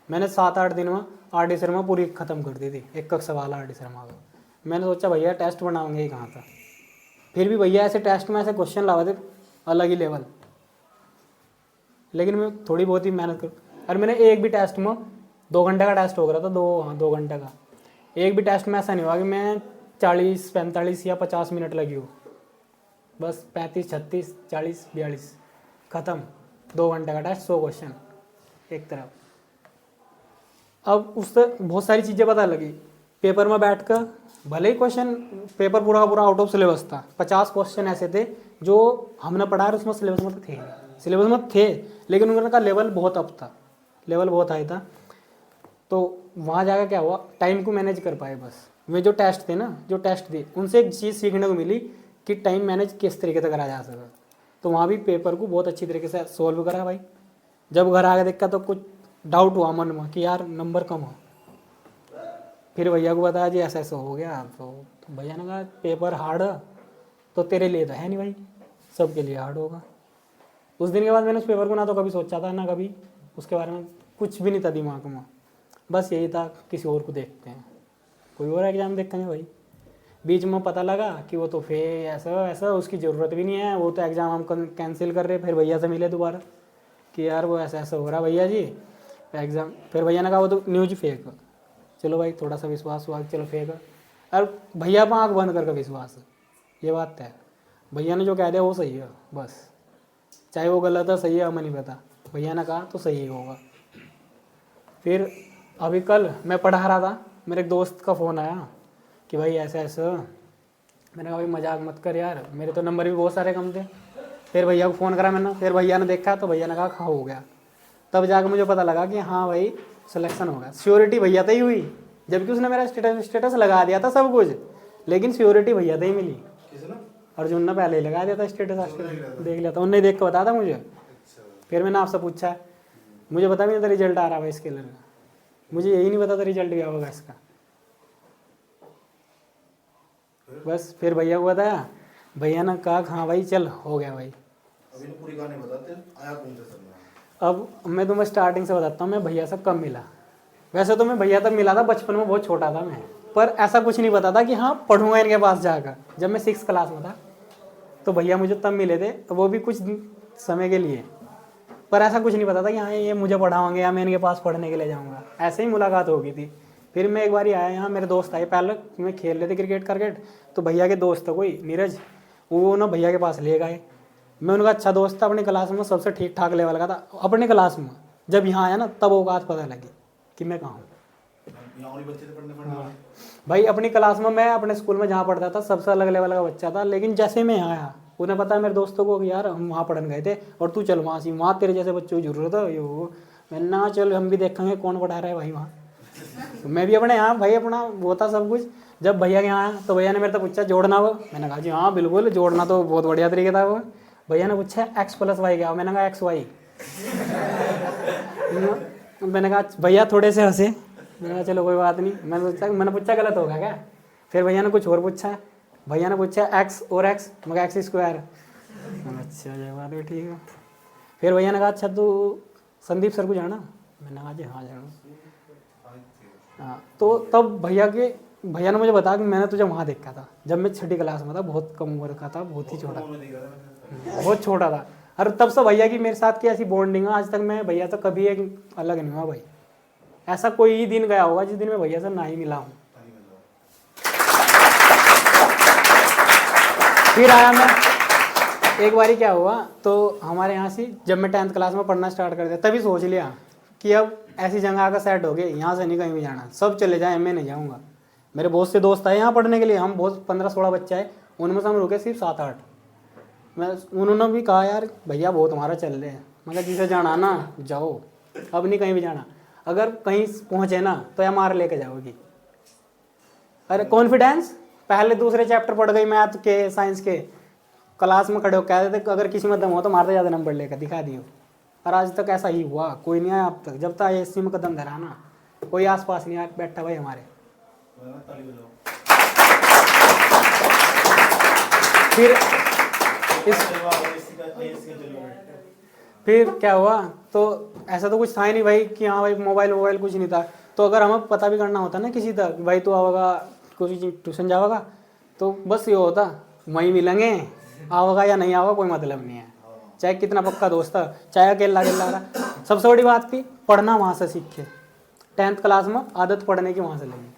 मैंने 7-8 दिन में RD शर्मा पूरी ख़त्म कर दी थी, एक सवाल RD शर्मा का। मैंने सोचा भैया टेस्ट बनाओगे ही कहाँ था, फिर भी भैया ऐसे टेस्ट में ऐसे क्वेश्चन लावा थे अलग ही लेवल। लेकिन मैं थोड़ी बहुत ही मेहनत कर, और मैंने एक भी टेस्ट में 2 घंटे का टेस्ट हो रहा था, 2 घंटे का। एक भी टेस्ट में ऐसा नहीं हुआ कि मैं 40, 45 या 50 मिनट लगी हो, बस 35, 36, 40, 42 ख़त्म। 2 घंटे का टेस्ट, 100 क्वेश्चन एक तरफ। अब उससे बहुत सारी चीज़ें पता लगी। पेपर में बैठ कर, भले ही क्वेश्चन पेपर पूरा का पूरा आउट ऑफ सिलेबस था, 50 क्वेश्चन ऐसे थे जो हमने पढ़ा है उसमें सिलेबस में थे, सिलेबस में थे, लेकिन उनका लेवल बहुत अप था, लेवल बहुत हाई था। तो वहाँ जाकर क्या हुआ, टाइम को मैनेज कर पाए बस। वे जो टेस्ट थे ना, जो टेस्ट थे, उनसे एक चीज़ सीखने को मिली कि टाइम मैनेज किस तरीके से करा जा सकता। तो वहाँ भी पेपर को बहुत अच्छी तरीके से सोल्व करा भाई। जब घर आके देखा तो कुछ डाउट हुआ मन में कि यार नंबर कम हो। फिर भैया को बताया जी ऐसा ऐसा हो गया। तो भैया ने कहा पेपर हार्ड है तो तेरे लिए तो है नहीं भाई, सबके लिए हार्ड होगा। उस दिन के बाद मैंने उस पेपर को ना तो कभी सोचा था, ना कभी उसके बारे में कुछ भी नहीं था दिमाग में। बस यही था किसी और को देखते हैं, कोई और एग्ज़ाम देखेंगे भाई। बीच में पता लगा कि वो तो फिर ऐसा ऐसा, उसकी ज़रूरत भी नहीं है, वो तो एग्ज़ाम हम कैंसिल कर रहे। फिर भैया से मिले दोबारा कि यार वो ऐसा ऐसा हो रहा भैया जी एग्ज़ाम। फिर भैया ने कहा वो तो न्यूज़ फेक। चलो भाई थोड़ा सा विश्वास हुआ, चलो फेक। और भैया पर आँख बंद करके विश्वास है, ये बात है। भैया ने जो कह दिया वो सही है बस, चाहे वो गलत है सही है हमें नहीं पता, भैया ने कहा तो सही होगा। फिर अभी कल मैं पढ़ा रहा था, मेरे एक दोस्त का फ़ोन आया कि भाई ऐसा ऐसा। मैंने कहा भाई मजाक मत कर यार, मेरे तो नंबर भी बहुत सारे कम थे। फिर भैया को फ़ोन करा मैंने, फिर भैया ने देखा तो भैया ने कहा हो गया। तब जाकर मुझे पता लगा कि हाँ भाई सिलेक्शन होगा। श्योरिटी भैया से ही हुई जबकि उसने मेरा स्टेटस स्टेटस लगा दिया था सब कुछ, लेकिन सिक्योरिटी भैया से ही मिली। अर्जुन ने पहले ही लगा दिया था स्टेटस, देख लिया था उन्हें, देख के बताया था मुझे। फिर मैंने आपसे पूछा, मुझे पता भी नहीं था रिजल्ट आ रहा है स्केलर का, मुझे यही नहीं पता था रिजल्ट क्या होगा इसका। बस फिर भैया को बताया, भैया ने कहा हाँ भाई चल हो गया भाई। अभी तो पूरी कहानी बताते आया कौन से सर में। अब मैं तुम्हें स्टार्टिंग से बताता हूँ मैं भैया से कब मिला। वैसे तो मैं भैया तक मिला था बचपन में, बहुत छोटा था मैं, पर ऐसा कुछ नहीं पता था कि हाँ पढ़ूंगा इनके पास जाकर। जब मैं 6th क्लास में था तो भैया मुझे तब मिले थे, वो भी कुछ समय के लिए, पर ऐसा कुछ नहीं पता था कि हाँ ये मुझे पढ़ाओगे या मैं इनके पास पढ़ने के लिए जाऊँगा। ऐसे ही मुलाकात हो गई थी। फिर मैं एक बार आया यहाँ, मेरे दोस्त आए, पहले मैं खेल रहे थे क्रिकेट, तो भैया के दोस्त था कोई नीरज, वो ना भैया के पास ले गए। मैं उनका अच्छा दोस्त था, अपनी क्लास में सबसे ठीक ठाक लेवल का था अपनी क्लास में। जब यहाँ आया ना तब औकात पता लगी कि मैं कहाँ हूँ। हाँ भाई, अपनी क्लास में मैं अपने स्कूल में जहाँ पढ़ता था सबसे अलग लेवल का बच्चा था, लेकिन जैसे मैं यहाँ आया उन्हें पता है मेरे दोस्तों को कि यार हम वहाँ पढ़ने गए थे और तू चल वहाँ से, वहाँ तेरे जैसे बच्चों की जरूरत है। ये वो मैंने ना चल हम भी देखेंगे कौन पढ़ा रहा है भाई वहाँ। तो मैं भी अपने यहाँ भाई अपना वो था सब कुछ। जब भैया के यहाँ आया तो भैया ने मेरे से पूछा जोड़ना वो, मैंने कहा जी हाँ बिल्कुल जोड़ना तो बहुत बढ़िया तरीके था वो। भैया ने पूछा x + y क्या, मैंने कहा XY। मैंने कहा भैया थोड़े से हंसे, मैंने कहा चलो कोई बात नहीं। मैंने पूछा गलत होगा क्या। फिर भैया ने कुछ और पूछा, भैया ने पूछा x और x, मैं x²। अच्छा ये बात भी ठीक है। फिर भैया ने कहा अच्छा तू संदीप सर को जाना, मैंने कहा जी हाँ जाना। हाँ तो तब भैया ने मुझे बताया कि मैंने तुझे वहाँ देखा था जब मैं 6ठी क्लास में था, बहुत कम उम्र का था, बहुत ही छोटा, बहुत छोटा था। और तब से भैया की मेरे साथ की ऐसी बॉन्डिंग है, आज तक मैं भैया से कभी एक अलग नहीं हुआ भाई। ऐसा कोई ही दिन गया होगा जिस दिन मैं भैया से ना ही मिला हूँ। फिर आया मैं एक बारी, क्या हुआ तो हमारे यहाँ से जब मैं 10th क्लास में पढ़ना स्टार्ट कर दिया तभी सोच लिया कि अब ऐसी जगह आकर सेट हो गए, यहाँ से नहीं कहीं भी जाना, सब चले जाएं मैं नहीं जाऊँगा। मेरे बहुत से दोस्त आए यहाँ पढ़ने के लिए, हम बहुत 15-16 बच्चे आए, उनमें से हम रुके सिर्फ 7-8। उन्होंने भी कहा यार भैया बहुत हमारा चल रहे हैं, मगर जिसे जाना ना जाओ, अब नहीं कहीं भी जाना, अगर कहीं पहुँचे ना तो या मार लेके जाओगी। अरे कॉन्फिडेंस, पहले दूसरे चैप्टर पढ़ गई मैथ के साइंस के, क्लास में खड़े हो कह देते अगर किसी में दम हो तो मारते ज़्यादा नंबर लेकर दिखा दियो। और आज तक ऐसा ही हुआ, कोई नहीं आया अब तक। जब तक ISC में कदम धरा ना कोई आसपास नहीं आया बैठा भाई हमारे। फिर क्या हुआ तो ऐसा तो कुछ था ही नहीं भाई कि हाँ भाई मोबाइल कुछ नहीं था। तो अगर हमें पता भी करना होता ना किसी तक भाई तो आवेगा कोई ट्यूशन जाएगा, तो बस ये होता वहीं मिलेंगे, आवेगा या नहीं आवेगा कोई मतलब नहीं है, चाहे कितना पक्का दोस्त था, चाहे अकेला रहा। सबसे बड़ी बात थी पढ़ना वहाँ से सीखे। 10th क्लास में आदत पढ़ने की वहाँ से लगी।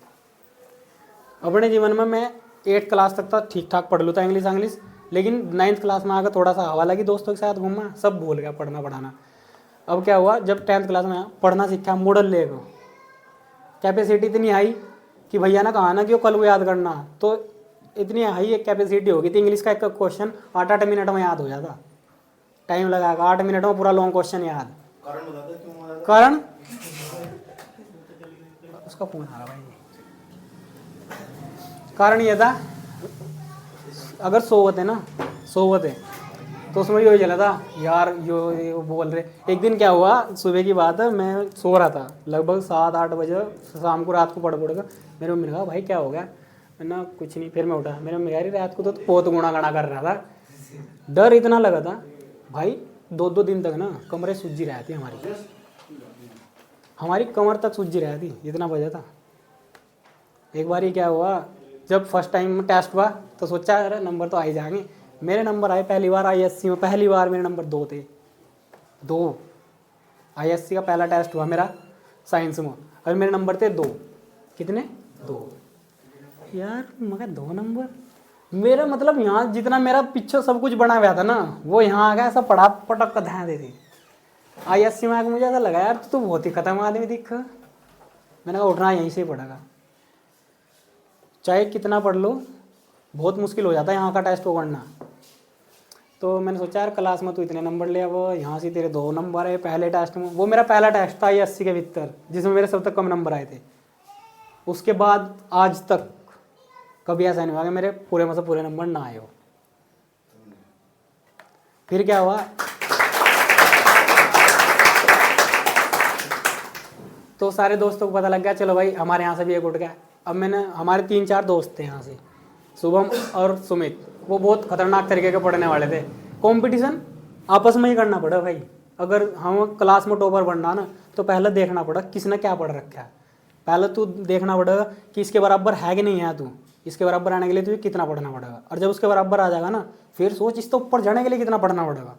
अपने जीवन में मैं 8th क्लास तक था ठीक ठाक पढ़ लूँ था इंग्लिश, लेकिन 9th क्लास में आकर थोड़ा सा हवा लगी, दोस्तों के साथ घूमा, सब भूल गया पढ़ना पढ़ाना। अब क्या हुआ जब 10th क्लास में पढ़ना सीखा, मॉडल ले गए, कैपेसिटी इतनी आई कि भैया ने कहा ना कि वो कल को याद करना, तो इतनी हाई एक कैपेसिटी होगी थी। इंग्लिश का एक क्वेश्चन 8-8 मिनट में याद हो जाता, टाइम लगाएगा 8 मिनट में पूरा लॉन्ग क्वेश्चन याद। कारण उसका फोन आ रहा भाई। कारण ये था अगर सोवत है तो उसमें यो चला था यार यो बोल रहे। एक दिन क्या हुआ, सुबह की बात है, मैं सो रहा था लगभग 7-8 बजे शाम को, रात को पढ़ कर मेरे मम्मी ने कहा भाई क्या हो गया, मैंने कुछ नहीं। फिर मैं उठा, मेरे मम्मी कह रही रात को तो बहुत गुणा गणा कर रहा था, डर इतना लगा था भाई। 2-2 दिन तक ना कमरे सूजी रही थी हमारी कमर तक सूजी रही थी, इतना बजा था। एक बार ही क्या हुआ जब फर्स्ट टाइम टेस्ट हुआ तो सोचा अरे नंबर तो आ ही जाएंगे। मेरे नंबर आए पहली बार ISC में, पहली बार मेरे नंबर 2 थे। 2 ISC का पहला टेस्ट हुआ मेरा साइंस में और मेरे नंबर थे 2। कितने? 2 यार, मगर 2 नंबर मेरा मतलब यहाँ जितना मेरा पीछे सब कुछ बना हुआ था ना वो यहाँ आ गया, ऐसा पड़ा पटक का ध्यान दे दी। ISC में आकर मुझे ऐसा लगा यार तू बहुत ही खत्म आदमी दिख। मैंने कहा उठना यहीं से ही पड़ेगा, चाहे कितना पढ़ लो बहुत मुश्किल हो जाता है यहाँ का टेस्ट को करना। तो मैंने सोचा यार क्लास में तू इतने नंबर ले, अब यहाँ से तेरे 2 नंबर है पहले टेस्ट में। वो मेरा पहला टेस्ट था ISC के भीतर जिसमें मेरे सब तक कम नंबर आए थे। उसके बाद आज तक कभी ऐसा नहीं हुआ कि मेरे पूरे में से पूरे नंबर ना आए हो। फिर क्या हुआ, तो सारे दोस्तों को पता लग गया, चलो भाई हमारे यहाँ से भी एक उठ गया। अब मैंने, हमारे 3-4 दोस्त थे यहाँ से, शुभम और सुमित, वो बहुत खतरनाक तरीके के पढ़ने वाले थे। कंपटीशन आपस में ही करना पड़ा भाई। अगर हम क्लास में टॉपर बनना ना, तो पहले देखना पड़ा किसने क्या पढ़ रखा है। पहले तू देखना पड़ेगा कि इसके बराबर है कि नहीं है तू, इसके बराबर आने के लिए तुझे कितना पढ़ना पड़ेगा। और जब उसके बराबर आ जाएगा ना, फिर सोच इसके ऊपर जाने के लिए कितना पढ़ना पड़ेगा।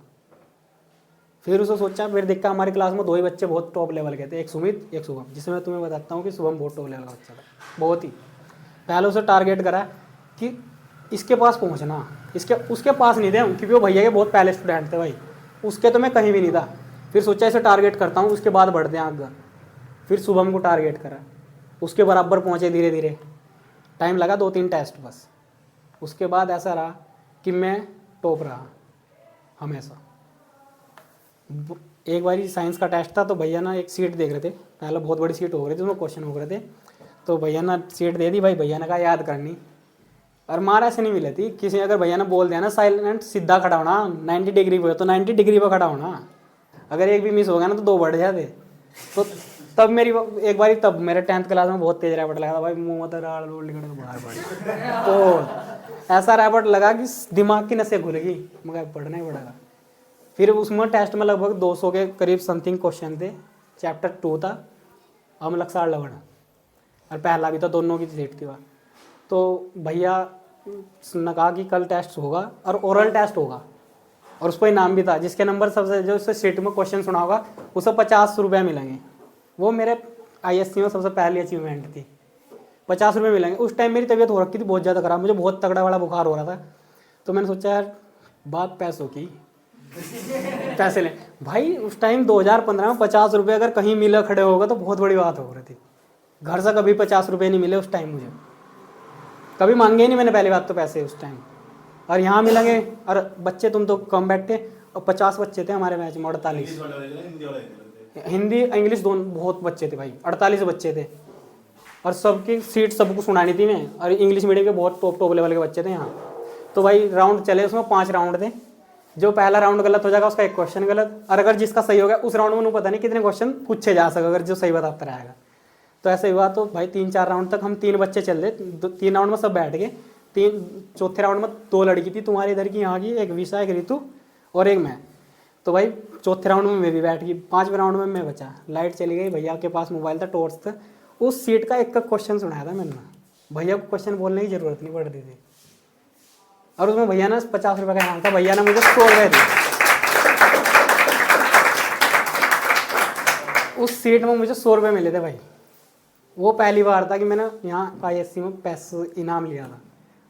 फिर उसे सोचा, फिर देखा हमारी क्लास में 2 ही बच्चे बहुत टॉप लेवल के थे, एक सुमित एक शुभम, जिसमें मैं तुम्हें बताता हूँ कि शुभम बहुत टॉप लेवल का बच्चा था, बहुत ही। पहले उसे टारगेट करा कि इसके पास पहुँचना, उसके पास नहीं थे हम, क्योंकि वो भैया के बहुत पहले स्टूडेंट थे भाई, उसके तो मैं कहीं भी नहीं था। फिर सोचा इसे टारगेट करता हूँ, उसके बाद बढ़ते हैं आगे। फिर शुभम को टारगेट करा, उसके बराबर पहुँचे धीरे धीरे। टाइम लगा 2-3 टेस्ट बस। उसके बाद ऐसा रहा कि मैं टॉप रहा हमेशा। एक बार साइंस का टेस्ट था, तो भैया ना एक सीट देख रहे थे, पहले बहुत बड़ी सीट हो रही थी, उसमें क्वेश्चन हो रहे थे। तो भैया ना सीट दे दी भाई, भैया ने कहा याद करनी। और मार ऐसे नहीं मिली थी किसी, अगर भैया ने बोल दिया ना साइलेंट सीधा खड़ा होना, 90 डिग्री पे, तो 90 डिग्री पे खड़ा होना। अगर एक भी मिस हो गया ना तो 2 बढ़ जाते। तो तब मेरी एक बार, तब मेरे 10th क्लास में बहुत तेज रैपट लगा था भाई, मुँह मत राड़ रोड निकल के बाहर पड़ी। तो ऐसा रैपट लगा कि दिमाग की नसें खुल गई, मगर पढ़ना ही पड़ेगा। फिर उसमें टेस्ट में लगभग 200 के करीब समथिंग क्वेश्चन थे। चैप्टर 2 था अमलक्षार लवण, और पहला भी था, दोनों की सीट थी वहाँ। तो भैया ने कहा कि कल टेस्ट होगा और ओरल टेस्ट होगा, और उसको इनाम भी था। जिसके नंबर सबसे, जो उससे सीट में क्वेश्चन सुना होगा, उसे 50 रुपये मिलेंगे। वो मेरे ISC में सबसे पहली अचीवमेंट थी, 50 रुपये मिलेंगे। उस टाइम मेरी तबीयत हो रखी थी बहुत ज़्यादा ख़राब, मुझे बहुत तगड़ा वाला बुखार हो रहा था। तो मैंने सोचा यार बात पैसों की, पैसे ले भाई। उस टाइम 2015 में 50 रुपये अगर कहीं मिला खड़े होगा तो बहुत बड़ी बात हो रही थी। घर से कभी 50 रुपये नहीं मिले उस टाइम, मुझे कभी मांगे ही नहीं मैंने पहली बात तो पैसे उस टाइम। और यहाँ मिलेंगे, और बच्चे तुम तो कम बैठते, और 50 बच्चे थे हमारे मैच में, 48 हिंदी इंग्लिश दोनों, बहुत बच्चे थे भाई, 48 बच्चे थे। और सबकी सीट सबको सुनानी थी मैं, और इंग्लिश मीडियम के बहुत टॉप लेवल के बच्चे थे यहाँ। तो भाई राउंड चले, उसमें 5 राउंड थे। जो पहला राउंड गलत हो जाएगा उसका एक क्वेश्चन गलत, और अगर जिसका सही हो गया उस राउंड में उन्हें पता नहीं कितने क्वेश्चन पूछे जा सके अगर जो सही बताता रहेगा। तो ऐसे हुआ। तो भाई 3-4 राउंड तक हम 3 बच्चे चल रहे, 3 राउंड में सब बैठ गए। चौथे राउंड में 2 लड़की थी, तुम्हारी इधर की, यहाँ की, एक विशा, एक ऋतु और एक मैं। तो भाई चौथे राउंड में मैं भी बैठ गई, 5वें राउंड में मैं बचा। लाइट चली गई, भैया के पास मोबाइल था, टॉर्च था, उस सीट का एक क्वेश्चन सुनाया था मैंने। भैया को क्वेश्चन बोलने की जरूरत नहीं पड़ती थी, और उसमें भैया ना 50 रुपये का इनाम था, भैया ने मुझे 100 रुपये दिए। उस सीट में मुझे 100 रुपये मिले थे भाई। वो पहली बार था कि मैंने यहाँ ISC में पैसे इनाम लिया था।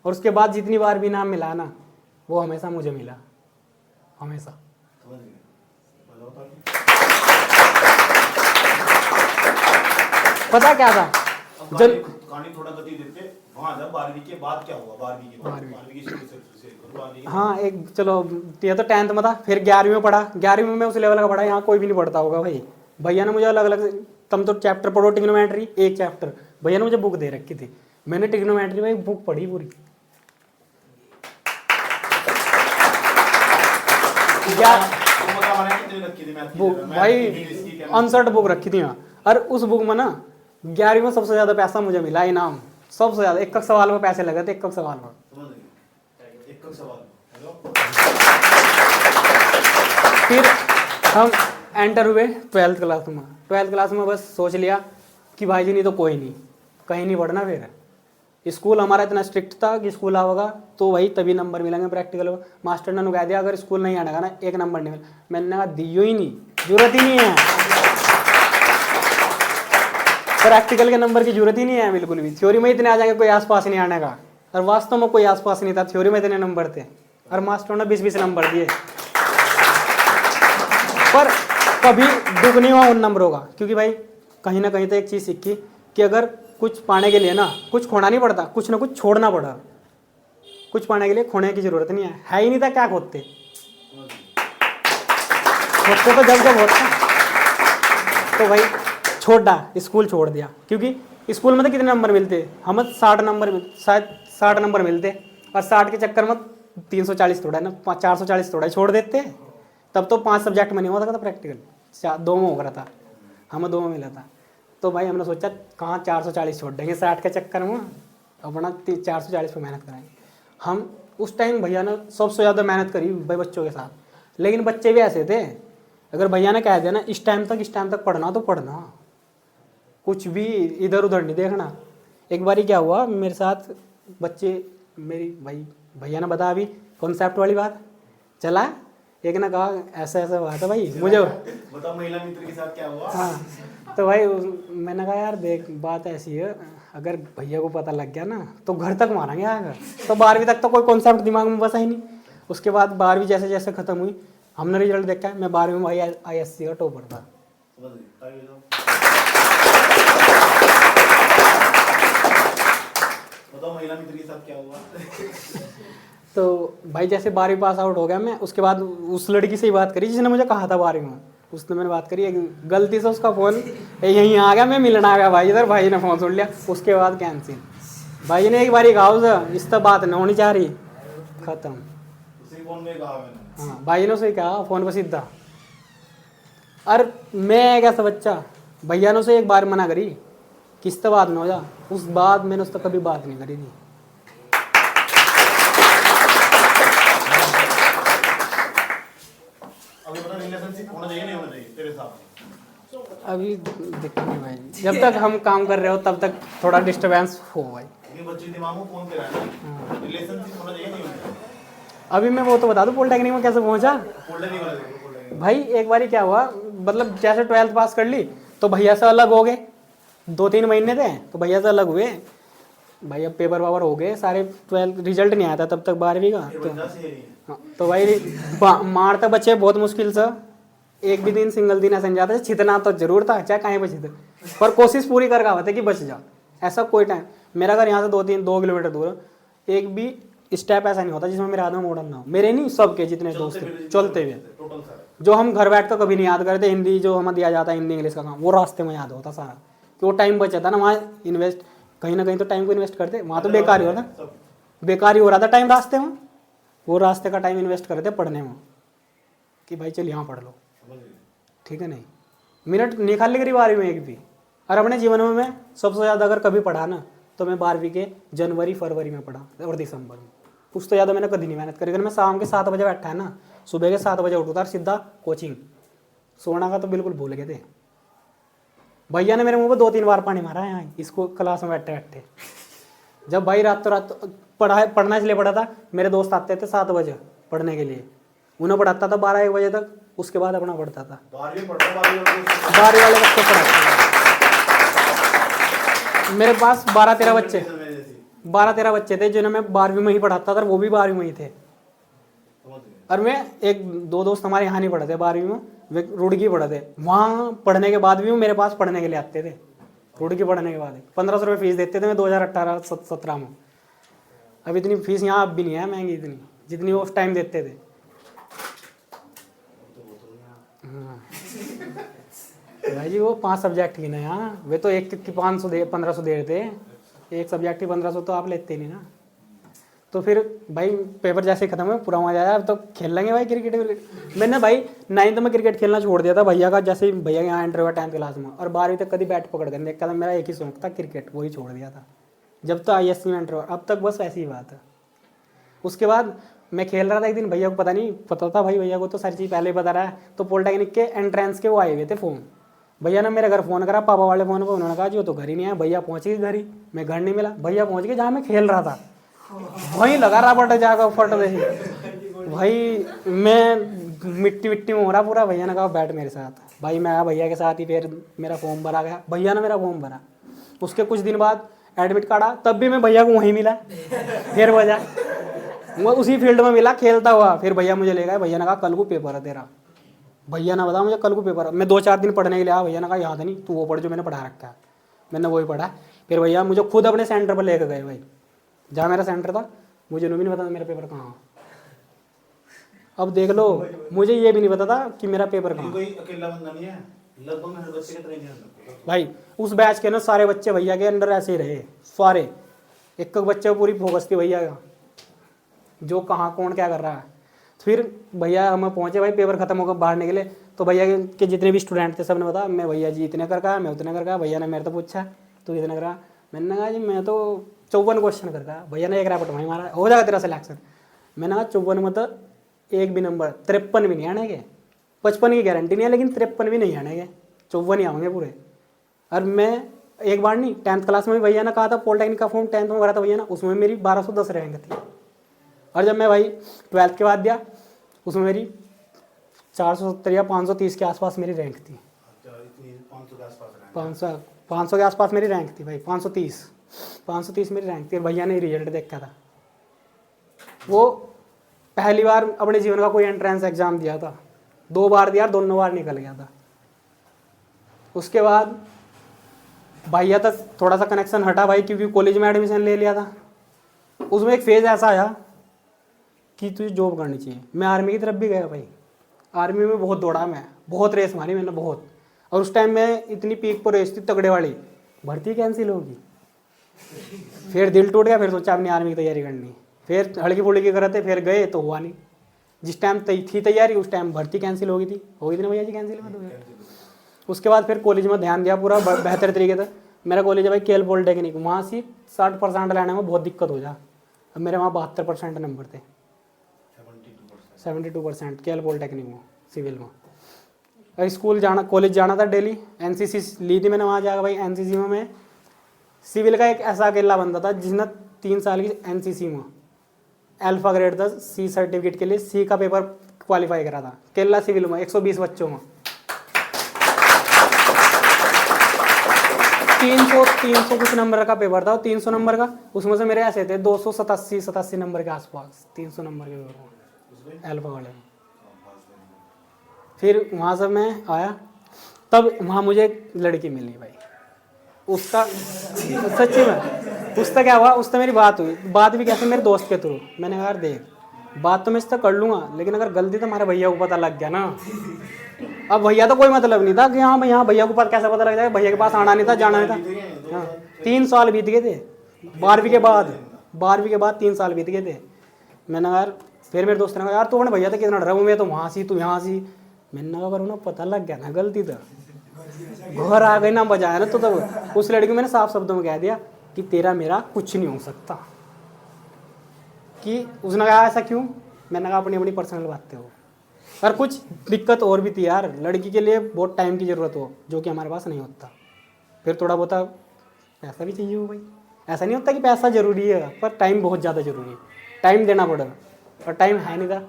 और उसके बाद जितनी बार भी इनाम मिला ना, वो हमेशा मुझे मिला, हमेशा। पता क्या था, जब कहानी थोड़ा गति देते वहाँ जब 12वीं के बाद क्या हुआ, 12वीं की हाँ, एक चलो ये तो 10th में था। फिर 11वीं में पढ़ा, 11वीं में मैं उस लेवल का पढ़ा, यहाँ कोई भी नहीं पढ़ता होगा भाई। भैया ने मुझे अलग अलग, तुम तो चैप्टर पढ़ो ट्रिग्नोमेट्री, एक चैप्टर भैया ने मुझे बुक दे रखी थी, मैंने ट्रिग्नोमेट्री में बुक पढ़ी पूरी। बुक भाई 59 बुक रखी थी वहाँ। और उस बुक में ना 11वीं में सबसे ज्यादा पैसा मुझे मिला, इनाम सबसे ज्यादा। एक सवाल में पैसे लगे थे, एक सवाल में। फिर हम एंटर हुए 12th क्लास में। 12th क्लास में बस सोच लिया कि भाई जी नहीं तो कोई नहीं, कहीं नहीं पढ़ना। फिर स्कूल हमारा इतना स्ट्रिक्ट था कि स्कूल आओगा तो वही तभी नंबर मिलेंगे प्रैक्टिकल में। मास्टर ने कह दिया अगर स्कूल नहीं आने का ना 1 नंबर नहीं मिला। मैंने कहा दियो ही नहीं, जरूरत ही नहीं है, प्रैक्टिकल के नंबर की जरूरत ही नहीं है बिल्कुल भी। थ्योरी में इतने आ जाएंगे, कोई आसपास नहीं आने का। और वास्तव में कोई आसपास नहीं था, थ्योरी में इतने नंबर थे, और मास्टरों ने 20-20 नंबर दिए। पर कभी दुख नहीं हुआ उन नंबरों का, क्योंकि भाई कहीं ना कहीं तो एक चीज़ सीखी कि अगर कुछ पाने के लिए ना कुछ खोना नहीं पड़ता, कुछ ना कुछ छोड़ना पड़ा। कुछ पाने के लिए खोने की जरूरत नहीं है ही नहीं था, क्या खोदते तो जब होता। तो भाई छोड़ा, स्कूल छोड़ दिया, क्योंकि स्कूल में तो कितने नंबर मिलते, हम 60 नंबर, शायद 60 नंबर मिलते, और 60 के चक्कर में 340 थोड़ा है ना, 440 थोड़ा छोड़ देते। तब तो 5 सब्जेक्ट में नहीं होता था प्रैक्टिकल, 2 में हो रहा था, हमें 2 में मिला था। तो भाई हमने सोचा कहाँ 440 छोड़ देंगे 60 के चक्कर में, अपना 440 पे मेहनत कराएंगे हम। उस टाइम भैया ने सबसे ज़्यादा मेहनत करी भाई बच्चों के साथ, लेकिन बच्चे भी ऐसे थे, अगर भैया ने कह दिया ना इस टाइम तक पढ़ना तो पढ़ना, कुछ भी इधर उधर नहीं देखना। एक बारी क्या हुआ मेरे साथ, बच्चे मेरी भाई भैया ने बताया अभी कॉन्सेप्ट वाली बात, चला एक ने कहा ऐसा ऐसा हुआ था भाई मुझे बताओ महिला मित्र के साथ क्या हुआ। हाँ तो भाई मैंने कहा यार देख बात ऐसी है, अगर भैया को पता लग गया ना तो घर तक मारेंगे आकर। तो 12वीं तक तो कोई कॉन्सेप्ट दिमाग में बसा ही नहीं। उसके बाद 12वीं जैसे जैसे ख़त्म हुई, हमने रिजल्ट देखा, मैं 12वीं में भाई ISC का टॉपर था। बताओ महिला मित्र के साथ क्या हुआ। तो भाई जैसे 12वीं पास आउट हो गया मैं, उसके बाद उस लड़की से ही बात करी जिसने मुझे कहा था 12वीं में, उसने मैंने बात करी, गलती से उसका फ़ोन यहीं आ गया, मैं मिलने आ गया भाई इधर, भाई ने फ़ोन सुन लिया, उसके बाद कैंसिल। भाई ने एक बारी कहा उसे इस तक बात नहीं होनी चाह रही, ख़त्म। उसी फोन में कहा मैंने। हाँ भाई ने उसे कहा फ़ोन पर सीधा। अरे मैं एक ऐसा बच्चा, भैया ने उसे एक बार मना करी किस तो बात में हो जा, उस बाद मैंने उससे कभी बात नहीं करी थी। अभी बता रिलेशनशिप होना चाहिए नहीं होना चाहिए तेरे साथ। अभी देखते हैं भाई, जब तक हम काम कर रहे हो तब तक थोड़ा डिस्टर्बेंस हो भाई। ये बच्चे दिमाग में कौन तेरा है, रिलेशनशिप होना चाहिए नहीं होना चाहिए। अभी मैं वो तो बता दूं पॉलिटेक्निक में कैसे पहुंचा। पॉलिटेक्निक वाला देखो, पॉलिटेक्निक। भाई एक बारी क्या हुआ, मतलब जैसे 12th पास कर ली तो भैया से अलग हो गए, 2-3 महीने थे तो भैया से अलग हुए भाई। अब पेपर वावर हो गए सारे, 12th रिजल्ट नहीं आया था तब तक 12वीं का। तो भाई मारते बच्चे बहुत मुश्किल से, एक भी दिन सिंगल दिन ऐसा नहीं जाता, छितना तो जरूर था चाहे कहीं पर छिते, पर कोशिश पूरी कर रहा था कि बच जा। ऐसा कोई टाइम, मेरा घर यहाँ से 2 किलोमीटर दूर है, एक भी स्टेप ऐसा नहीं होता जिसमें मेरे हाथ में मॉडल ना हो, मेरे नहीं सबके जितने दोस्त थे चलते हुए। जो हम घर बैठ कर कभी नहीं याद करते, हिंदी जो हमें दिया जाता है हिंदी इंग्लिश का काम, वो रास्ते में याद होता सारा, कि वो टाइम बचा था ना, वहाँ इन्वेस्ट कहीं ना कहीं तो टाइम को इन्वेस्ट करते, वहाँ तो बेकार ही होता, बेकार ही हो रहा था टाइम रास्ते में, वो रास्ते का टाइम इन्वेस्ट करते पढ़ने में, कि भाई चल यहाँ पढ़ लो, ठीक है नहीं मिनट निकाल ली 12वीं में एक भी। और अपने जीवन में मैं सबसे ज़्यादा अगर कभी पढ़ा ना तो मैं 12वीं के जनवरी फरवरी में पढ़ा और दिसंबर में, उससे ज़्यादा मैंने कभी नहीं मेहनत करी। अगर मैं शाम के 7 बजे बैठा है ना, सुबह के 7 बजे उठता सीधा कोचिंग, सोना का तो बिल्कुल भूल गए थे। भैया ने मेरे मुंह पे 2-3 बार पानी मारा है यहाँ इसको क्लास में बैठे बैठे। जब भाई रात पढ़ना इसलिए पढ़ा था, मेरे दोस्त आते थे 7 बजे पढ़ने के लिए, उन्हें पढ़ाता था 12-1 बजे तक, उसके बाद अपना पढ़ता था। 12वीं वाले बच्चे पढ़ाते थे मेरे पास 12-13 बच्चे थे जिन्हें मैं 12वीं में ही पढ़ाता था, वो भी 12वीं में ही थे। और मैं 1-2 दोस्त हमारे यहाँ नहीं पढ़ते 12वीं में, वे रुड़की पढ़ते, वहाँ पढ़ने के बाद भी मेरे पास पढ़ने के लिए आते थे। रुड़की पढ़ने के बाद 1500 रुपये फीस देते थे मैं 2018-17 में। अब इतनी फीस यहाँ अब भी नहीं है महंगी इतनी जितनी वो उस टाइम देते थे। भाई जी वो 5 सब्जेक्ट की ना यहाँ, वे तो एक की 1500 दे रहे थे, एक सब्जेक्ट की 1500 तो आप लेते नहीं ना। तो फिर भाई पेपर जैसे खत्म हुआ पूरा मजा आया, अब तो खेल लेंगे भाई क्रिकेट। मैंने भाई 9th में क्रिकेट खेलना छोड़ दिया था भैया का, जैसे भैया यहाँ एंटर हुआ 10th क्लास में, और 12वीं तक कभी बैट पकड़ कर देखा था, मेरा एक ही शौक था क्रिकेट, वही छोड़ दिया था जब तो ISC में एंटर हुआ। अब तक बस ऐसी ही बात है। उसके बाद मैं खेल रहा था एक दिन, भैया को पता था भाई, भैया को तो सारी चीज़ पहले ही पता रहा है। तो पॉलिटेक्निक के एंट्रेंस के वो आए हुए थे फ़ोन, भैया ने मेरे घर फ़ोन करा पापा वाले फ़ोन पर, उन्होंने कहा जो तो घर ही नहीं आया। भैया पहुँच गए घर ही, मैं घर नहीं मिला, भैया पहुँच गए जहाँ मैं खेल रहा था, वहीं लगा रहा पट जाकर फट रही भाई, मैं मिट्टी में हो रहा पूरा। भैया ने कहा बैठ मेरे साथ, भाई मैं आया भैया के साथ ही, फिर मेरा फॉर्म भरा गया, भैया ने मेरा फॉर्म भरा। उसके कुछ दिन बाद एडमिट कार्ड आ, तब भी मैं भैया को वहीं मिला, फिर वजह वो उसी फील्ड में मिला खेलता हुआ। फिर भैया मुझे ले गए, भैया ने कहा कल को पेपर है तेरा, भैया ने बताया मुझे कल को पेपर है। मैं 2-4 दिन पढ़ने के लिए आया, भैया ने कहा याद नहीं तू वो पढ़ जो मैंने पढ़ा रखा है, मैंने वही पढ़ा। फिर भैया मुझे खुद अपने सेंटर पर लेकर गए, भाई जहाँ मेरा सेंटर था मुझे भी नहीं पता था मेरा पेपर कहाँ। अब देख लो मुझे ये भी नहीं पता था कि मेरा पेपर कहाँ। कोई अकेला बंदा नहीं है लगभग हर बच्चे के ट्रेनिंग है भाई। उस बैच के ना सारे बच्चे भैया के अंडर ऐसे ही रहे, सारे एक बच्चे को पूरी फोकस थी भैया का, जो कहाँ कौन क्या कर रहा है। फिर भैया हम पहुँचे भाई, पेपर खत्म होकर बाहर निकले तो भैया के जितने भी स्टूडेंट थे सब ने बताया मैं भैया जी इतने कर कहा, मैं उतने कर कहा। भैया ने मेरे तो पूछा तू कितने करा, मैंने कहा जी मैं तो 54 क्वेश्चन कर कहा। भैया ने एक रैपट वहीं मारा, हो जाएगा तेरा सिलेक्शन। मैंने कहा 54 में तो एक भी नंबर, 53 भी नहीं आने के, 55 की गारंटी नहीं है लेकिन 53 भी नहीं आने के, 54 ही आएंगे पूरे। और मैं एक बार नहीं 10th क्लास में भी भैया ने कहा था पॉलिटेक्निक का फॉर्म 10th में भरा था भैया ना, उसमें मेरी 1210 रैंक थी। और जब मैं भाई 12th के बाद दिया उसमें मेरी 470 या 530 के आसपास मेरी रैंक थी। 500 के आसपास मेरी रैंक थी भाई, 530 मेरी रैंक थी। और भैया ने रिजल्ट देखा था, वो पहली बार अपने जीवन का कोई एंट्रेंस एग्जाम दिया था, 2 बार दिया, दोनों बार निकल गया था। उसके बाद भैया तक थोड़ा सा कनेक्शन हटा भाई, क्योंकि कॉलेज में एडमिशन ले लिया था। उसमें एक फेज ऐसा आया कि तुझे जॉब करनी चाहिए। मैं आर्मी की तरफ भी गया भाई, आर्मी में बहुत दौड़ा, मैं बहुत रेस मारी मैंने बहुत। और उस टाइम में इतनी पीक पर रेस थी तगड़े वाली, भर्ती कैंसिल होगी। फिर दिल टूट गया, फिर सोचा अपनी आर्मी की तैयारी करनी, फिर हल्की फुल्की करते, फिर गए तो हुआ नहीं। जिस टाइम थी तैयारी उस टाइम भर्ती कैंसिल हो गई थी ना भैया जी, कैंसिल में तो। उसके बाद फिर कॉलेज में ध्यान दिया पूरा बेहतर तरीके से। मेरा कॉलेज है भाई केएल पॉलिटेक्निक, वहाँ से 60% लाने में बहुत दिक्कत हो जा। अब मेरे वहाँ 72% नंबर थे, 72% केएल पॉलिटेक्निक में सिविल में। और स्कूल जाना, कॉलेज जाना था डेली। एनसीसी ली थी मैंने वहाँ जाकर भाई। एनसीसी में मैं सिविल का एक ऐसा अकेला बंदा था जिसने 3 साल की एनसीसी में अल्फा ग्रेड था, सी सर्टिफिकेट के लिए सी का पेपर क्वालिफाई करा था केरला सिविल में 120 बच्चों में। 300 कुछ नंबर का पेपर था, 300 नंबर का। उसमें से मेरे ऐसे थे 287 नंबर के आसपास, 300 नंबर के पेपर में अल्फा वाले में। फिर वहाँ से मैं आया, तब वहाँ मुझे एक लड़की मिली भाई। उसका सच्ची में उसका क्या हुआ, उससे मेरी बात हुई। बात भी कैसे, मेरे दोस्त के थ्रू। मैंने कहा यार देख, बात तो मैं इससे कर लूँगा, लेकिन अगर गलती तो हमारे भैया को पता लग गया ना। अब भैया तो कोई मतलब नहीं था कि हाँ भैया भैया को कैसे पता लग जाएगा। भैया के पास आना नहीं था, जाना नहीं था। हाँ 3 साल बीत गए थे 12वीं के बाद 3 साल बीत गए थे। मैंने यार, फिर मेरे दोस्त ने कहा यार तू अपने भैया तो कितना डरा, मैं तो वहाँ सी तू यहाँ सी। मैंने कहा पर उन्हें पता लग गया ना गलती तो, घर आ गई ना बजाया ना। तो तब उस लड़की को मैंने साफ शब्दों में कह दिया कि तेरा मेरा कुछ नहीं हो सकता। कि उसने कहा ऐसा क्यों, मैंने कहा अपनी अपनी पर्सनल बातें हो। और कुछ दिक्कत और भी थी यार, लड़की के लिए बहुत टाइम की ज़रूरत हो, जो कि हमारे पास नहीं होता। फिर थोड़ा बहुत पैसा भी चाहिए हो भाई। ऐसा नहीं होता कि पैसा ज़रूरी है, पर टाइम बहुत ज़्यादा ज़रूरी है, टाइम देना पड़ेगा, और टाइम है नहीं था।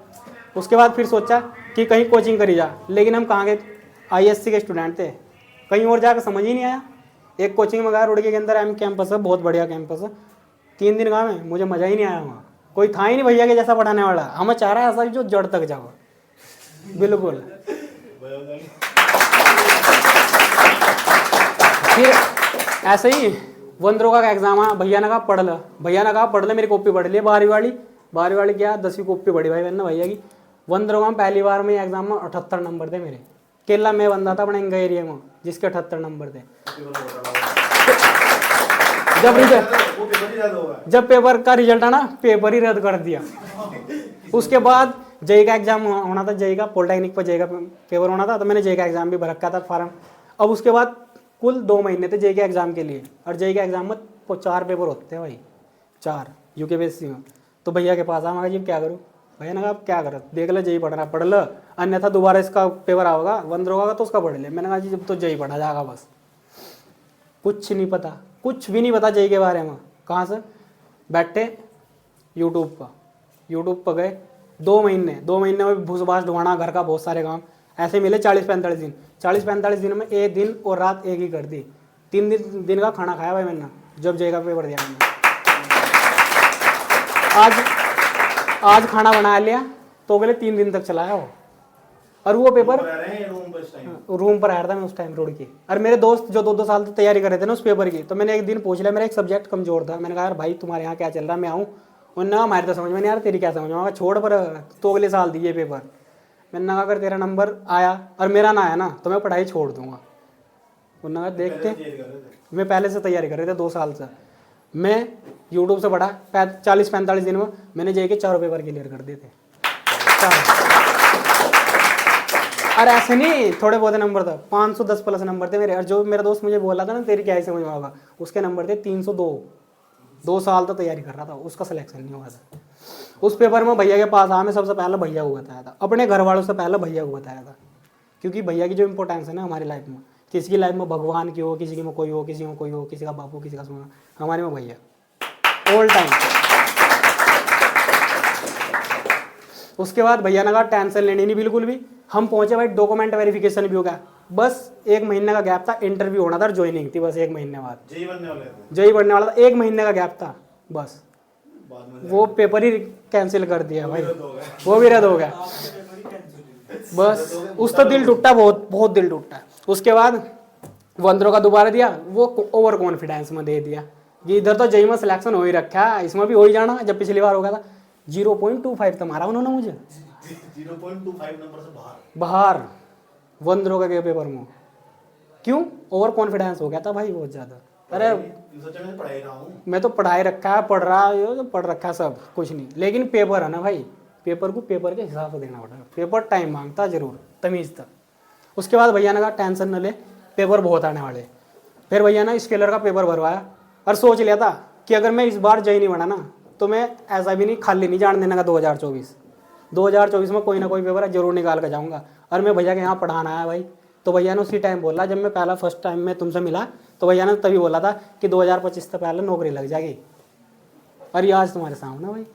उसके बाद फिर सोचा कि कहीं कोचिंग करी जा, लेकिन हम कहाँ गए, आईएससी के स्टूडेंट थे, कहीं और जाकर समझ ही नहीं आया। एक कोचिंग में गया, रुड़की के अंदर एम कैंपस है, बहुत बढ़िया कैंपस है। 3 दिन गया मैं, मुझे मज़ा ही नहीं आया वहाँ। कोई था ही नहीं भैया के जैसा पढ़ाने वाला। हमें चाह रहा है ऐसा जो जड़ तक जाओ, बिल्कुल। फिर ऐसे ही वंदरोगा का एग्जाम आया, भैया ने कहा पढ़ ले, मेरी कॉपी पढ़ ली 12वीं वाली क्या 10वीं कॉपी पढ़ी भाई मैंने भैया की। वंदरोगा में पहली बार में एग्जाम में 78 नंबर थे मेरे। केरला में बंदा था अपने इंगा एरिया में जिसके 78 नंबर थे। जब पेपर का रिजल्ट आना, पेपर ही रद्द कर दिया। उसके बाद जेई का एग्जाम होना था, जेई का पॉलिटेक्निक पर जेई का पेपर होना था, तो मैंने जेई का एग्जाम भी भर रखा था फॉर्म। अब उसके बाद कुल 2 महीने थे जेई के एग्जाम के लिए, और जेई के एग्जाम में 4 पेपर होते हैं भाई, 4 यूकेपीएससी में। तो भैया के पास आया, मैं जी क्या करूँ। भैया ने कहा आप क्या करो, देख ले जेई पढ़ना पढ़ लो, अन्यथा दोबारा इसका पेपर आओगा वंदरोगा का तो उसका पढ़ ले। मैंने कहा जी जब तो जेई पढ़ा जाएगा बस। कुछ नहीं पता, कुछ भी नहीं पता जेई के बारे में। कहाँ से बैठे यूट्यूब पर गए 2 महीने में भूसबास ढुआना, घर का बहुत सारे काम ऐसे मिले। 40-45 दिन, 40-45 दिन में एक दिन और रात एक ही कर दी। 3 दिन का खाना खाया भाई मैंने, जब जेई का पेपर दिया मैंने। आज खाना बना लिया तो अगले 3 दिन तक चलाया वो। और वो पेपर रूम पर आया था मैं उस टाइम रोड की। और मेरे दोस्त जो 2-2 साल तक तैयारी कर रहे थे ना उस पेपर की, तो मैंने एक दिन पूछ लिया, मेरा एक सब्जेक्ट कमजोर था। मैंने कहा यार भाई तुम्हारे यहाँ क्या चल रहा है, मैं आऊँ। उन्होंने हमारे तो समझ में नहीं आ रहा, तेरी क्या समझ में, छोड़ पर तो अगले साल दिए पेपर। मैंने कहा अगर तेरा नंबर आया और मेरा ना आया ना तो मैं पढ़ाई छोड़ दूंगा। उन्होंने कहा देखते। मैं पहले से तैयारी कर रहे थे 2 साल से। मैं यूट्यूब से पढ़ा 40-45 दिन में मैंने जे के 4 पेपर क्लियर कर दिए थे। 4। और ऐसे नहीं थोड़े बहुत नंबर था, 510 प्लस नंबर थे मेरे। और जो मेरा दोस्त मुझे बोला था ना तेरी क्या ही समझ में आएगा, उसके नंबर थे 302। 2 साल तक तैयारी कर रहा था, उसका सिलेक्शन नहीं हुआ था। उस पेपर में भैया के पास आया, मैं सबसे पहले भैया को बताया था, अपने घर वालों से पहले भैया को बताया था। क्योंकि भैया की जो इंपॉर्टेंस है ना हमारी लाइफ में, किसी की लाइफ में भगवान की हो, किसी की में कोई हो, किसी में कोई हो, किसी का बापू, किसी का सोना, हमारे में भैया ऑल टाइम। उसके बाद भैया ने कहा टेंशन लेनी नहीं बिल्कुल भी। हम पहुंचे भाई, डॉक्यूमेंट वेरिफिकेशन भी हो गया। बस 1 महीने का गैप था, इंटरव्यू होना था, ज्वाइनिंग थी बस 1 महीने बाद। जेई बनने वाला था, 1 महीने का गैप था बस। वो पेपर ही कैंसिल कर दिया भाई, वो भी रद्द हो गया बस। उसका दिल टूटा, बहुत बहुत दिल टूटा। उसके बाद 15 का दोबारा दिया, वो ओवर कॉन्फिडेंस में दे दिया कि इधर तो जेई में सिलेक्शन हो ही रखा है, इसमें भी हो ही जाना। जब पिछली बार हो गया था 0.25 तो मारा उन्होंने मुझे, 0.25 नंबर से बाहर 15 का के पेपर में। क्यों? ओवर कॉन्फिडेंस हो गया था भाई बहुत ज्यादा। अरे मैं तो पढ़ाई रखा है, पढ़ रहा है, पढ़ रखा है सब कुछ नहीं, लेकिन पेपर है ना भाई, पेपर को पेपर के हिसाब से देना पड़ेगा। पेपर टाइम मांगता जरूर, तमीज तक। उसके बाद भैया ने कहा टेंशन न ले, पेपर बहुत आने वाले। फिर भैया ने स्केलर का पेपर भरवाया और सोच लिया था कि अगर मैं इस बार जेई नहीं बना ना तो मैं ऐसा भी नहीं खाली नहीं जान देने का। 2024 में कोई ना कोई पेपर जरूर निकाल कर जाऊंगा। और मैं भैया के यहाँ पढ़ाना आया भाई, तो भैया ने उसी टाइम बोला, जब मैं पहला फर्स्ट टाइम में तुमसे मिला तो भैया ने तभी बोला था कि 2025 से पहले नौकरी लग जाएगी। और ये आज तुम्हारे सामने भाई।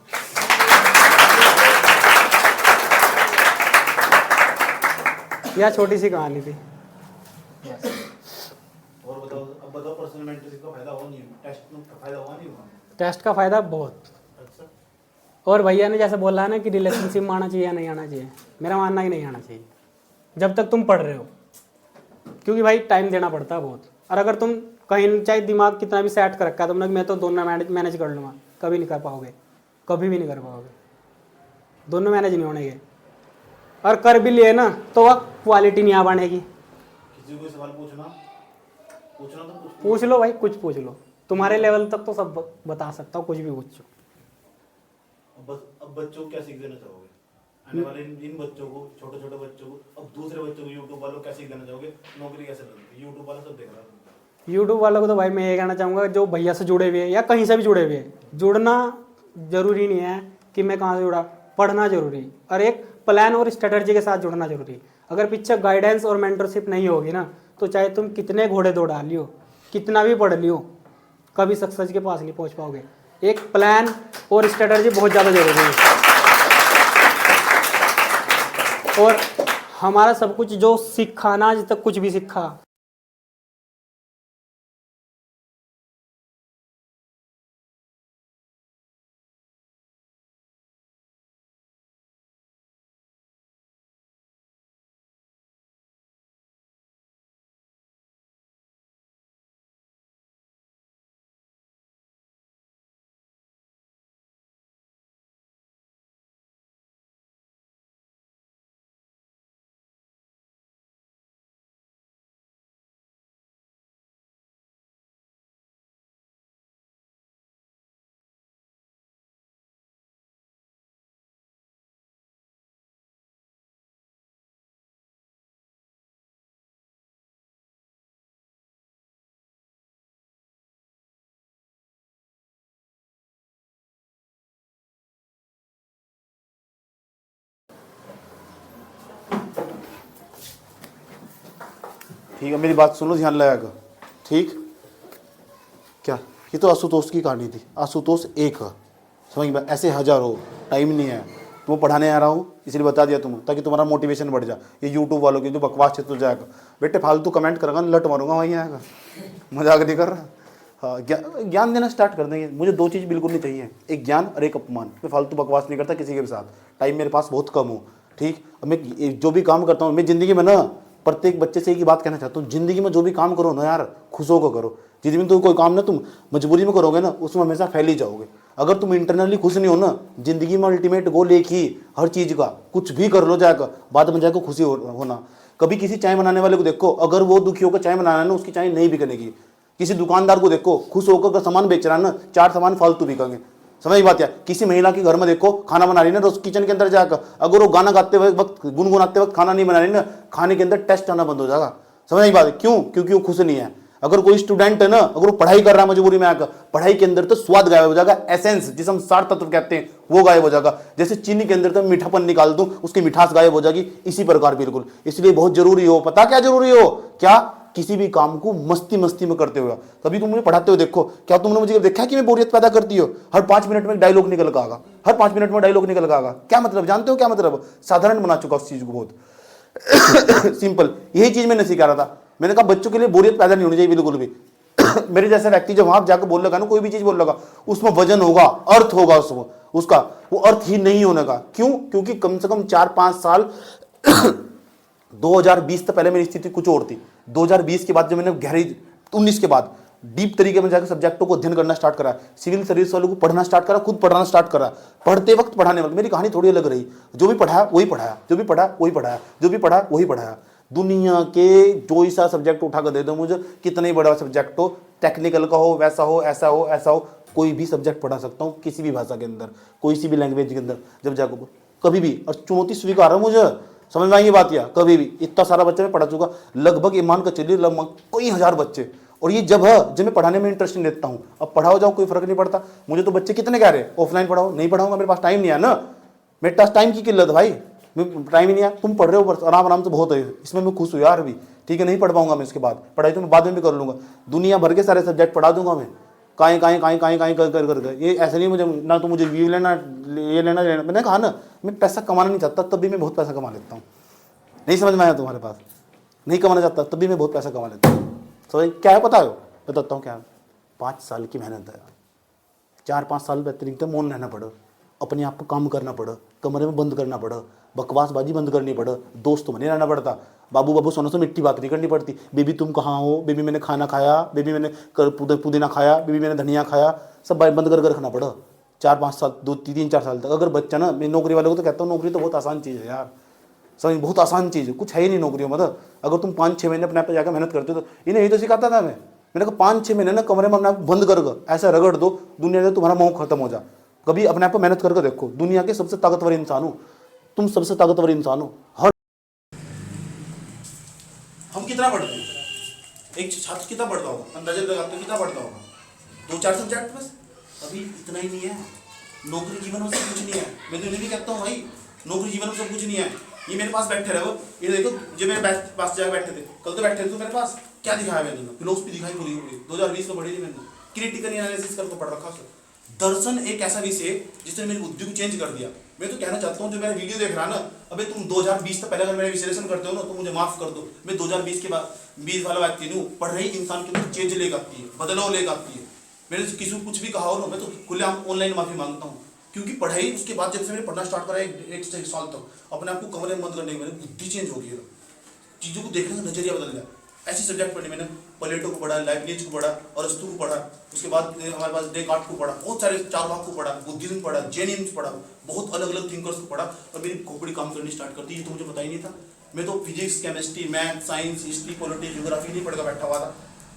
यह छोटी सी कहानी थी। और बताओ, अब बताओ पर्सनल मेंटरशिप का फायदा हुआ नहीं, टेस्ट का फायदा हुआ नहीं हुआ? टेस्ट का फायदा बहुत। अच्छा। और भैया ने जैसे बोला है ना कि रिलेशनशिप में आना चाहिए या नहीं आना चाहिए, मेरा मानना ही नहीं आना चाहिए जब तक तुम पढ़ रहे हो। क्योंकि भाई टाइम देना पड़ता है बहुत। और अगर तुम कहीं चाहे दिमाग कितना भी सेट कर रखा है तुमने, मैं तो दोनों मैनेज कर लूँगा, कभी नहीं कर पाओगे, कभी भी नहीं कर पाओगे। दोनों मैनेज नहीं होने। और कर भी लिए ना तो वह क्वालिटी नहीं आ पाएगी। किसी को सवाल पूछना तो पूछ लो भाई, कुछ पूछ लो, तुम्हारे लेवल तक तो सब बता सकता हूँ, कुछ भी पूछो। अब बच्चों को क्या सीख देना चाहोगे? आने वाले इन बच्चों को, छोटे छोटे बच्चों को, अब दूसरे बच्चों को, यूट्यूब वालों को क्या सीख देना चाहोगे? नौकरी कैसे लगती है? यूट्यूब वाला सब देख रहा है। यूट्यूब वालों को तो भाई मैं ये कहना चाहूँगा, जो भैया से जुड़े हुए हैं या कहीं से भी जुड़े हुए हैं, जुड़ना जरूरी नहीं है कि मैं कहाँ से जुड़ा, पढ़ना जरूरी। और एक प्लान और स्ट्रेटजी के साथ जुड़ना जरूरी। अगर पीछे गाइडेंस और मेंटरशिप नहीं होगी ना तो चाहे तुम कितने घोड़े दौड़ा लियो, कितना भी पढ़ लियो, कभी सक्सेस के पास नहीं पहुंच पाओगे। एक प्लान और स्ट्रेटजी बहुत ज़्यादा जरूरी है। और हमारा सब कुछ जो सीखा ना, आज तक कुछ भी सीखा, ठीक है, मेरी बात सुनो ध्यान लगाकर। ठीक क्या? ये तो आशुतोष की कहानी थी। आशुतोष एक है, समझ में? ऐसे हजारों, टाइम नहीं है। तुम्हें पढ़ाने आ रहा हूँ इसलिए बता दिया तुम, ताकि तुम्हारा मोटिवेशन बढ़ जाए। ये यूट्यूब वालों की जो बकवास है तो जाएगा बेटे, फालतू कमेंट करेगा लट मारूंगा वहीं आएगा। मजाक नहीं कर रहा। हाँ, ज्ञान देना स्टार्ट कर देंगे। मुझे 2 चीज़ बिल्कुल नहीं चाहिए, एक ज्ञान और एक अपमान। मैं फालतू बकवास नहीं करता किसी के भी साथ, टाइम मेरे पास बहुत कम हो। ठीक, अब मैं जो भी काम करता हूँ, मैं ज़िंदगी में ना प्रत्येक बच्चे से एक ही बात कहना चाहता हूँ, ज़िंदगी में जो भी काम करो ना यार, खुश होकर करो। जिस दिन तुम कोई काम ना तुम मजबूरी में करोगे ना, उसमें हमेशा फैल ही जाओगे। अगर तुम इंटरनली खुश नहीं हो ना, जिंदगी में अल्टीमेट गोल एक ही, हर चीज का कुछ भी कर लो जाकर, बाद में जाकर खुशी होना। कभी किसी चाय बनाने वाले को देखो, अगर वो दुखी होकर चाय बनाना है ना, उसकी चाय नहीं बिकनेगी। किसी दुकानदार को देखो, खुश होकर अगर सामान बेच रहा है ना, 4 सामान फालतू बिकेंगे। समझ बात है। किसी महिला के घर में देखो, खाना बना रही है ना, उस किचन के अंदर जाकर अगर वो गाना गाते वक्त, गुनगुनाते वक्त खाना नहीं बना रही ना, खाने के अंदर टेस्ट आना बंद हो जाएगा। समझ बात है। क्यों? क्योंकि वो खुश नहीं है। अगर कोई स्टूडेंट है ना, अगर वो पढ़ाई कर रहा है मजबूरी में आकर, पढ़ाई के अंदर तो स्वाद गायब हो जाएगा, एसेंस जिसे हम सार तत्व कहते हैं वो गायब हो जाएगा। जैसे चीनी के अंदर तो मीठापन निकाल दूं, उसकी मिठास गायब हो जाएगी, इसी प्रकार बिल्कुल। इसलिए बहुत जरूरी हो, पता क्या जरूरी हो क्या? किसी भी काम को मस्ती मस्ती में करते हुए। कभी तुम मुझे पढ़ाते हो देखो, क्या तुमने मुझे देखा कि मैं बोरियत पैदा करती हो? हर 5 मिनट में डायलॉग निकल का आगा, हर 5 मिनट में डायलॉग निकल का आगा। क्या मतलब जानते हो? क्या मतलब? साधारण बना चुका उस चीज को, बहुत सिंपल। यही चीज मैंने सिखा रहा था। मैंने कहा बच्चों के लिए बोरियत पैदा नहीं होनी चाहिए बिल्कुल भी। मेरे जैसा व्यक्ति जब वहां जाकर बोल लगा ना, कोई भी चीज बोल लगा, उसमें वजन होगा, अर्थ होगा उसका, वो अर्थ ही नहीं होने का। क्यों? क्योंकि कम से कम 4-5 साल 2020 से पहले मेरी स्थिति कुछ और थी। 2020 के बाद जब मैंने गहरी 19 के बाद डीप तरीके में जाकर सब्जेक्टों को अध्ययन करना स्टार्ट करा, सिविल सर्विस वालों को पढ़ना स्टार्ट करा, खुद पढ़ाना स्टार्ट करा। पढ़ते वक्त पढ़ाने वक्त मेरी कहानी थोड़ी अलग रही। जो भी पढ़ाया वही पढ़ाया, जो भी पढ़ा वही पढ़ाया, जो भी पढ़ा वही पढ़ाया। दुनिया के जो सा सब्जेक्ट उठा कर दे दो मुझे, कितना ही बड़ा सब्जेक्ट हो, टेक्निकल का हो, वैसा हो, ऐसा हो, ऐसा हो, कोई भी सब्जेक्ट पढ़ा सकता हूँ किसी भी भाषा के अंदर, कोई सी भी लैंग्वेज के अंदर, जब जाकर कभी भी। और चुनौती स्वीकार है मुझे, समझ में आएगी बात? या कभी भी इतना सारा बच्चा मैं पढ़ा चुका, लगभग ईमान का चलिए लगभग कई हजार बच्चे। और ये जब मैं पढ़ाने में इंटरेस्ट नहीं लेता हूँ, अब पढ़ाओ जाओ कोई फर्क नहीं पड़ता मुझे। तो बच्चे कितने कह रहे हैं ऑफलाइन पढ़ाओ, नहीं पढ़ाऊंगा, मेरे पास टाइम नहीं है ना, मेरे पास टाइम की किल्लत है भाई, टाइम ही नहीं है। तुम पढ़ रहे हो आराम आराम से, बहुत है, इसमें मैं खुश हूँ यार। अभी ठीक है, नहीं पढ़ पाऊंगा मैं इसके बाद, पढ़ाई तो मैं बाद में भी कर लूंगा। दुनिया भर के सारे सब्जेक्ट पढ़ा दूंगा मैं, काएँ कर। ये ऐसा नहीं मुझे ना, तो मुझे व्यू लेना, ये लेना। मैंने कहा ना, मैं पैसा कमाना नहीं चाहता, तब भी मैं बहुत पैसा कमा लेता हूँ। नहीं समझ में आया तुम्हारे पास? नहीं कमाना चाहता तब भी मैं बहुत पैसा कमा लेता हूँ। समझ क्या है? पता है? बताता हूँ क्या है। 5 साल की मेहनत है, 4-5 साल बेहतरीन तो मौन रहना पड़ा, अपने आप को काम करना पड़ा, कमरे में बंद करना पड़ा, बकवासबाजी बंद करनी पड़ा, दोस्त बने रहना पड़ता, बाबू सोनों से मिट्टी बात नहीं करनी पड़ती। बेबी तुम कहाँ हो? बेबी मैंने खाना खाया, बेबी मैंने पुदीना खाया, बेबी मैंने धनिया खाया, सब बंद कर रखना पड़ा 4-5 साल, 2-3-4 साल तक। अगर बच्चा ना, मैं नौकरी वालों को तो कहता हूँ, नौकरी तो बहुत आसान चीज़ है यार, समझ, बहुत आसान चीज़ है, कुछ है ही नहीं नौकरियों में। मतलब अगर तुम 5-6 महीने अपने आप पे जाकर मेहनत करते हो, तो इन्हें यही तो सिखाता था मैंने कहा 5-6 महीने ना कमरे में अपने आप बंद कर ऐसा रगड़ दो, दुनिया से तुम्हारा मोह खत्म हो जा। कभी अपने आप पर मेहनत करके देखो, दुनिया के सबसे ताकतवर इंसान हो तुम, सबसे ताकतवर इंसान हो। हर हम कितना पढ़ते हैं? एक छात्र कितना पढ़ता होगा? अंदाजा लगाते हो कितना पढ़ता होगा? 2-4 सब्जेक्ट बस, अभी इतना ही नहीं है। नौकरी जीवन में सब कुछ नहीं है। मैं तो इन्हें भी कहता हूँ भाई, नौकरी जीवन में सब कुछ नहीं है। ये मेरे पास बैठे रहो, ये देखो, जो मेरे पास जाकर बैठे थे, कल तो बैठे थे तो मेरे पास क्या दिखाया मैंने? फिलोसफी दिखाई पूरी 2020 में पढ़ी थी मैंने, क्रिटिकल एनालिसिस करके पढ़ रखा। दर्शन एक ऐसा विषय जिसने मेरी बुद्धि को चेंज कर दिया। मैं तो कहना चाहता हूँ, जो मेरा वीडियो देख रहा है ना, अबे तुम 2020 से पहले अगर मेरा विश्लेषण करते हो ना, तो मुझे माफ कर दो। मैं 2020 के बाद 20 वाला व्यक्ति हूँ। पढ़ रही इंसान के अंदर चेंज लेकर आती है, बदलाव लेकर आती है। मैंने किसी को कुछ भी कहा हो ना, मैं तो खुलेआम ऑनलाइन माफी मांगता हूँ, क्योंकि पढ़ाई उसके बाद जब से मैंने पढ़ना स्टार्ट करा एक साल तक, अपने आप को कमरे में बंद करने की मेरी बुद्धि चेंज हो गई है, चीज़ों को देखने का नजरिया बदल गया। ऐसे सब्जेक्ट पढ़े मैंने, प्लेटो को पढ़ा, लाइबनिज को पढ़ा, अरस्तु को पढ़ा, उसके बाद हमारे पास डेकार्ट को पढ़ा, बहुत सारे चारवाक को पढ़ा, बुद्धिज्म पढ़ा, जैनिज्म पढ़ा, बहुत अलग अलग थिंकर्स को पढ़ा, और मेरी खोपड़ी काम करनी स्टार्ट कर दी। ये तो मुझे पता ही नहीं था। मैं तो physics, chemistry, math, science, history, politics, geography नहीं पढ़कर बैठा हुआ था।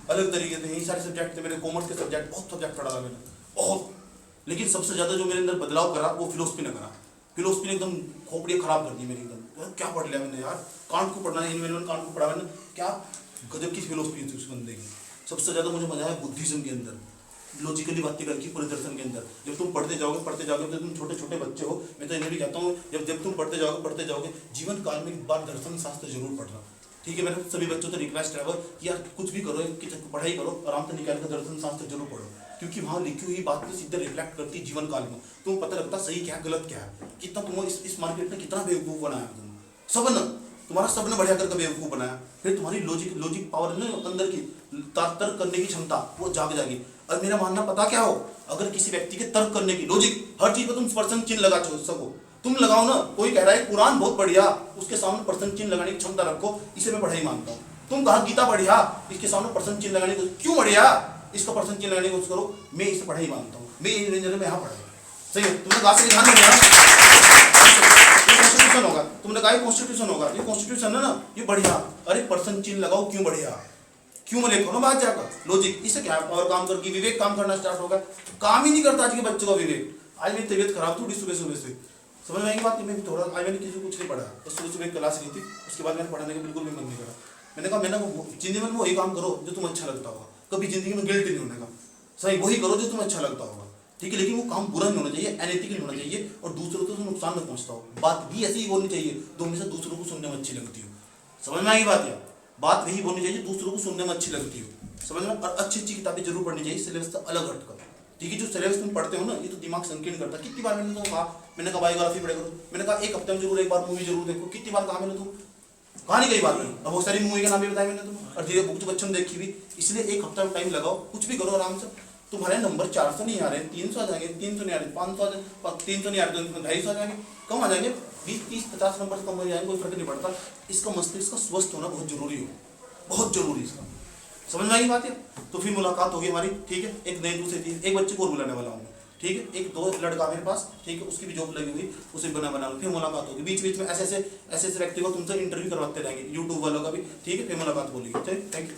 अलग तरीके से यही सारे सब्जेक्ट थे मेरे। कॉमर्स के सब्जेक्ट, बहुत सब्जेक्ट पढ़ा था मैंने, बहुत। लेकिन सबसे ज़्यादा जो मेरे अंदर बदलाव करा वो फिलोसफी ने करा। फिलोसफी ने एकदम खोपड़ी खराब कर दी मेरी एकदम। क्या पढ़ लिया मैंने यार? कांट को पढ़ना, इनवेलमेंट कांट को पढ़ा मैंने, क्या गजब की फिलोसफी थी उस बंदे की। सबसे ज़्यादा मुझे मजा आया बुद्धिज्म के अंदर, लॉजिकली बातें करके पूरे दर्शन के अंदर। जब तुम पढ़ते जाओगे तो तुम छोटे छोटे बच्चे हो, मैं तो इन्हें भी कहता हूँ, जब तुम पढ़ते जाओगे जीवन काल में एक बार दर्शन शास्त्र जरूर पढ़ना। ठीक है, मेरे सभी बच्चों से रिक्वेस्ट है कि यार कुछ भी करो, पढ़ाई करो, आराम से निकाल कर दर्शन शास्त्र जरूर पढ़ो, क्योंकि वहाँ लिखी हुई बात को सीधे रिफ्लेक्ट करती जीवन काल में। तुम्हें पता लगता सही क्या है, गलत क्या है। कितना तुम इस मार्केट में कितना बेवकूफ़ बनाया तुम, सबने तुम्हारा सबने बढ़िया करके बेवकूफ़ बनाया। फिर तुम्हारी लॉजिक पावर ना अंदर की तर्क करने की क्षमता वो जाग जाएगी। और मेरा मानना पता क्या हो, अगर किसी व्यक्ति के तर्क करने की लॉजिक, हर चीज़ पर तुम पर्सन चिन्ह लगा सको, तुम लगाओ ना। कोई कह रहा है कुरान बहुत बढ़िया, उसके सामने पर्सन चिन्ह लगाने की क्षमता रखो, इसे मैं पढ़ाई मानता हूँ। तुम कहा गीता बढ़िया, इसके सामने पर्सन चिन्ह लगाने की क्यों बढ़िया? इसका पर्सन चिन्ह लगाने की कोशिश करो, मैं इसे पढ़ाई मानता हूँ, मैं ये इंजीनियर में यहाँ पढ़ाई। सही है, तुमने कहा ध्यान नहीं दिया, कॉन्स्टिट्यूशन होगा, तुमने कहा कॉन्स्टिट्यूशन होगा, ये कॉन्स्टिट्यूशन है ना, ये बढ़िया। अरे पर्सन चिन्ह लगाओ, क्यों बढ़िया, क्यों मैं लिखो ना बात जाकर लॉजिक, इससे क्या और काम करके विवेक काम करना स्टार्ट होगा। काम ही नहीं करता आज के बच्चों का विवेक। आज मेरी तबीयत खराब थोड़ी सुबह सुबह से, समझ में आएगी बात। मैं थोड़ा आज मैंने किसी को कुछ नहीं पढ़ा, बस सुबह सुबह क्लास ली थी, उसके बाद मैंने पढ़ाने का बिल्कुल भी मन नहीं करा। मैंने कहा जिंदगी में वही काम करो जो तुम्हें अच्छा लगता होगा, कभी जिंदगी में गिल्ट नहीं होने का। सही, वही करो जो तुम्हें अच्छा लगता होगा, ठीक है, लेकिन वो काम बुरा नहीं होना चाहिए, अनएथिकल होना चाहिए और दूसरों को नुकसान न पहुंचता हो। बात भी ऐसी ही बोलनी चाहिए जो हमेशा दूसरों को सुनने में अच्छी लगती हो। समझ में आएगी बात, या बात वही बोलनी चाहिए दूसरों को सुनने में अच्छी लगती हो, समझ में। और अच्छी अच्छी किताबें जरूर पढ़नी चाहिए, सिलेबस से अलग हटकर, ठीक है। जो सिलेबस तुम पढ़ते हो ना, ये तो दिमाग संकीर्ण करता है। कितनी बार मैंने तुमको कहा, मैंने कहा बायोग्राफी पढ़ा करो, मैंने कहा एक हफ्ते में जरूर एक बार मूवी जरूर देखो, कितनी बार कहा मैंने, तुम कहा नहीं कई बार मैंने। अब बहुत सारी मूवी का नाम भी बताया मैंने तुम्हें, और धीरे बुक जो बच्चों ने देखी भी, इसलिए एक हफ्ता में टाइम लगाओ, कुछ भी करो आराम से। तुम्हारे नंबर 400 नहीं आ रहे, 300 आ जाएंगे, 300 नहीं आ रहे, 500 आ जाएंगे, 300 नहीं आ रहे तो 250 आ जाएंगे, कम आ जाएंगे, 20, 30, 50 नंबर से कम हो जाएंगे, कोई फर्क नहीं पड़ता। इसका मस्तिष्क का स्वस्थ होना बहुत जरूरी हो, बहुत जरूरी इसका। समझ में आई बात है। तो फिर मुलाकात होगी हमारी, ठीक है। एक नए दूसरे चीज, एक बच्चे को और बुलाने वाला हूँ, ठीक है। एक दो लड़का मेरे पास, ठीक है, उसकी भी जॉब लगी हुई, उसे बना फिर मुलाकात होगी। बीच बीच में ऐसे व्यक्ति को तुमसे इंटरव्यू करवाते रहेंगे, यूट्यूब वालों का भी, ठीक है। फिर मुलाकात बोलेगी, ठीक, थैंक यू।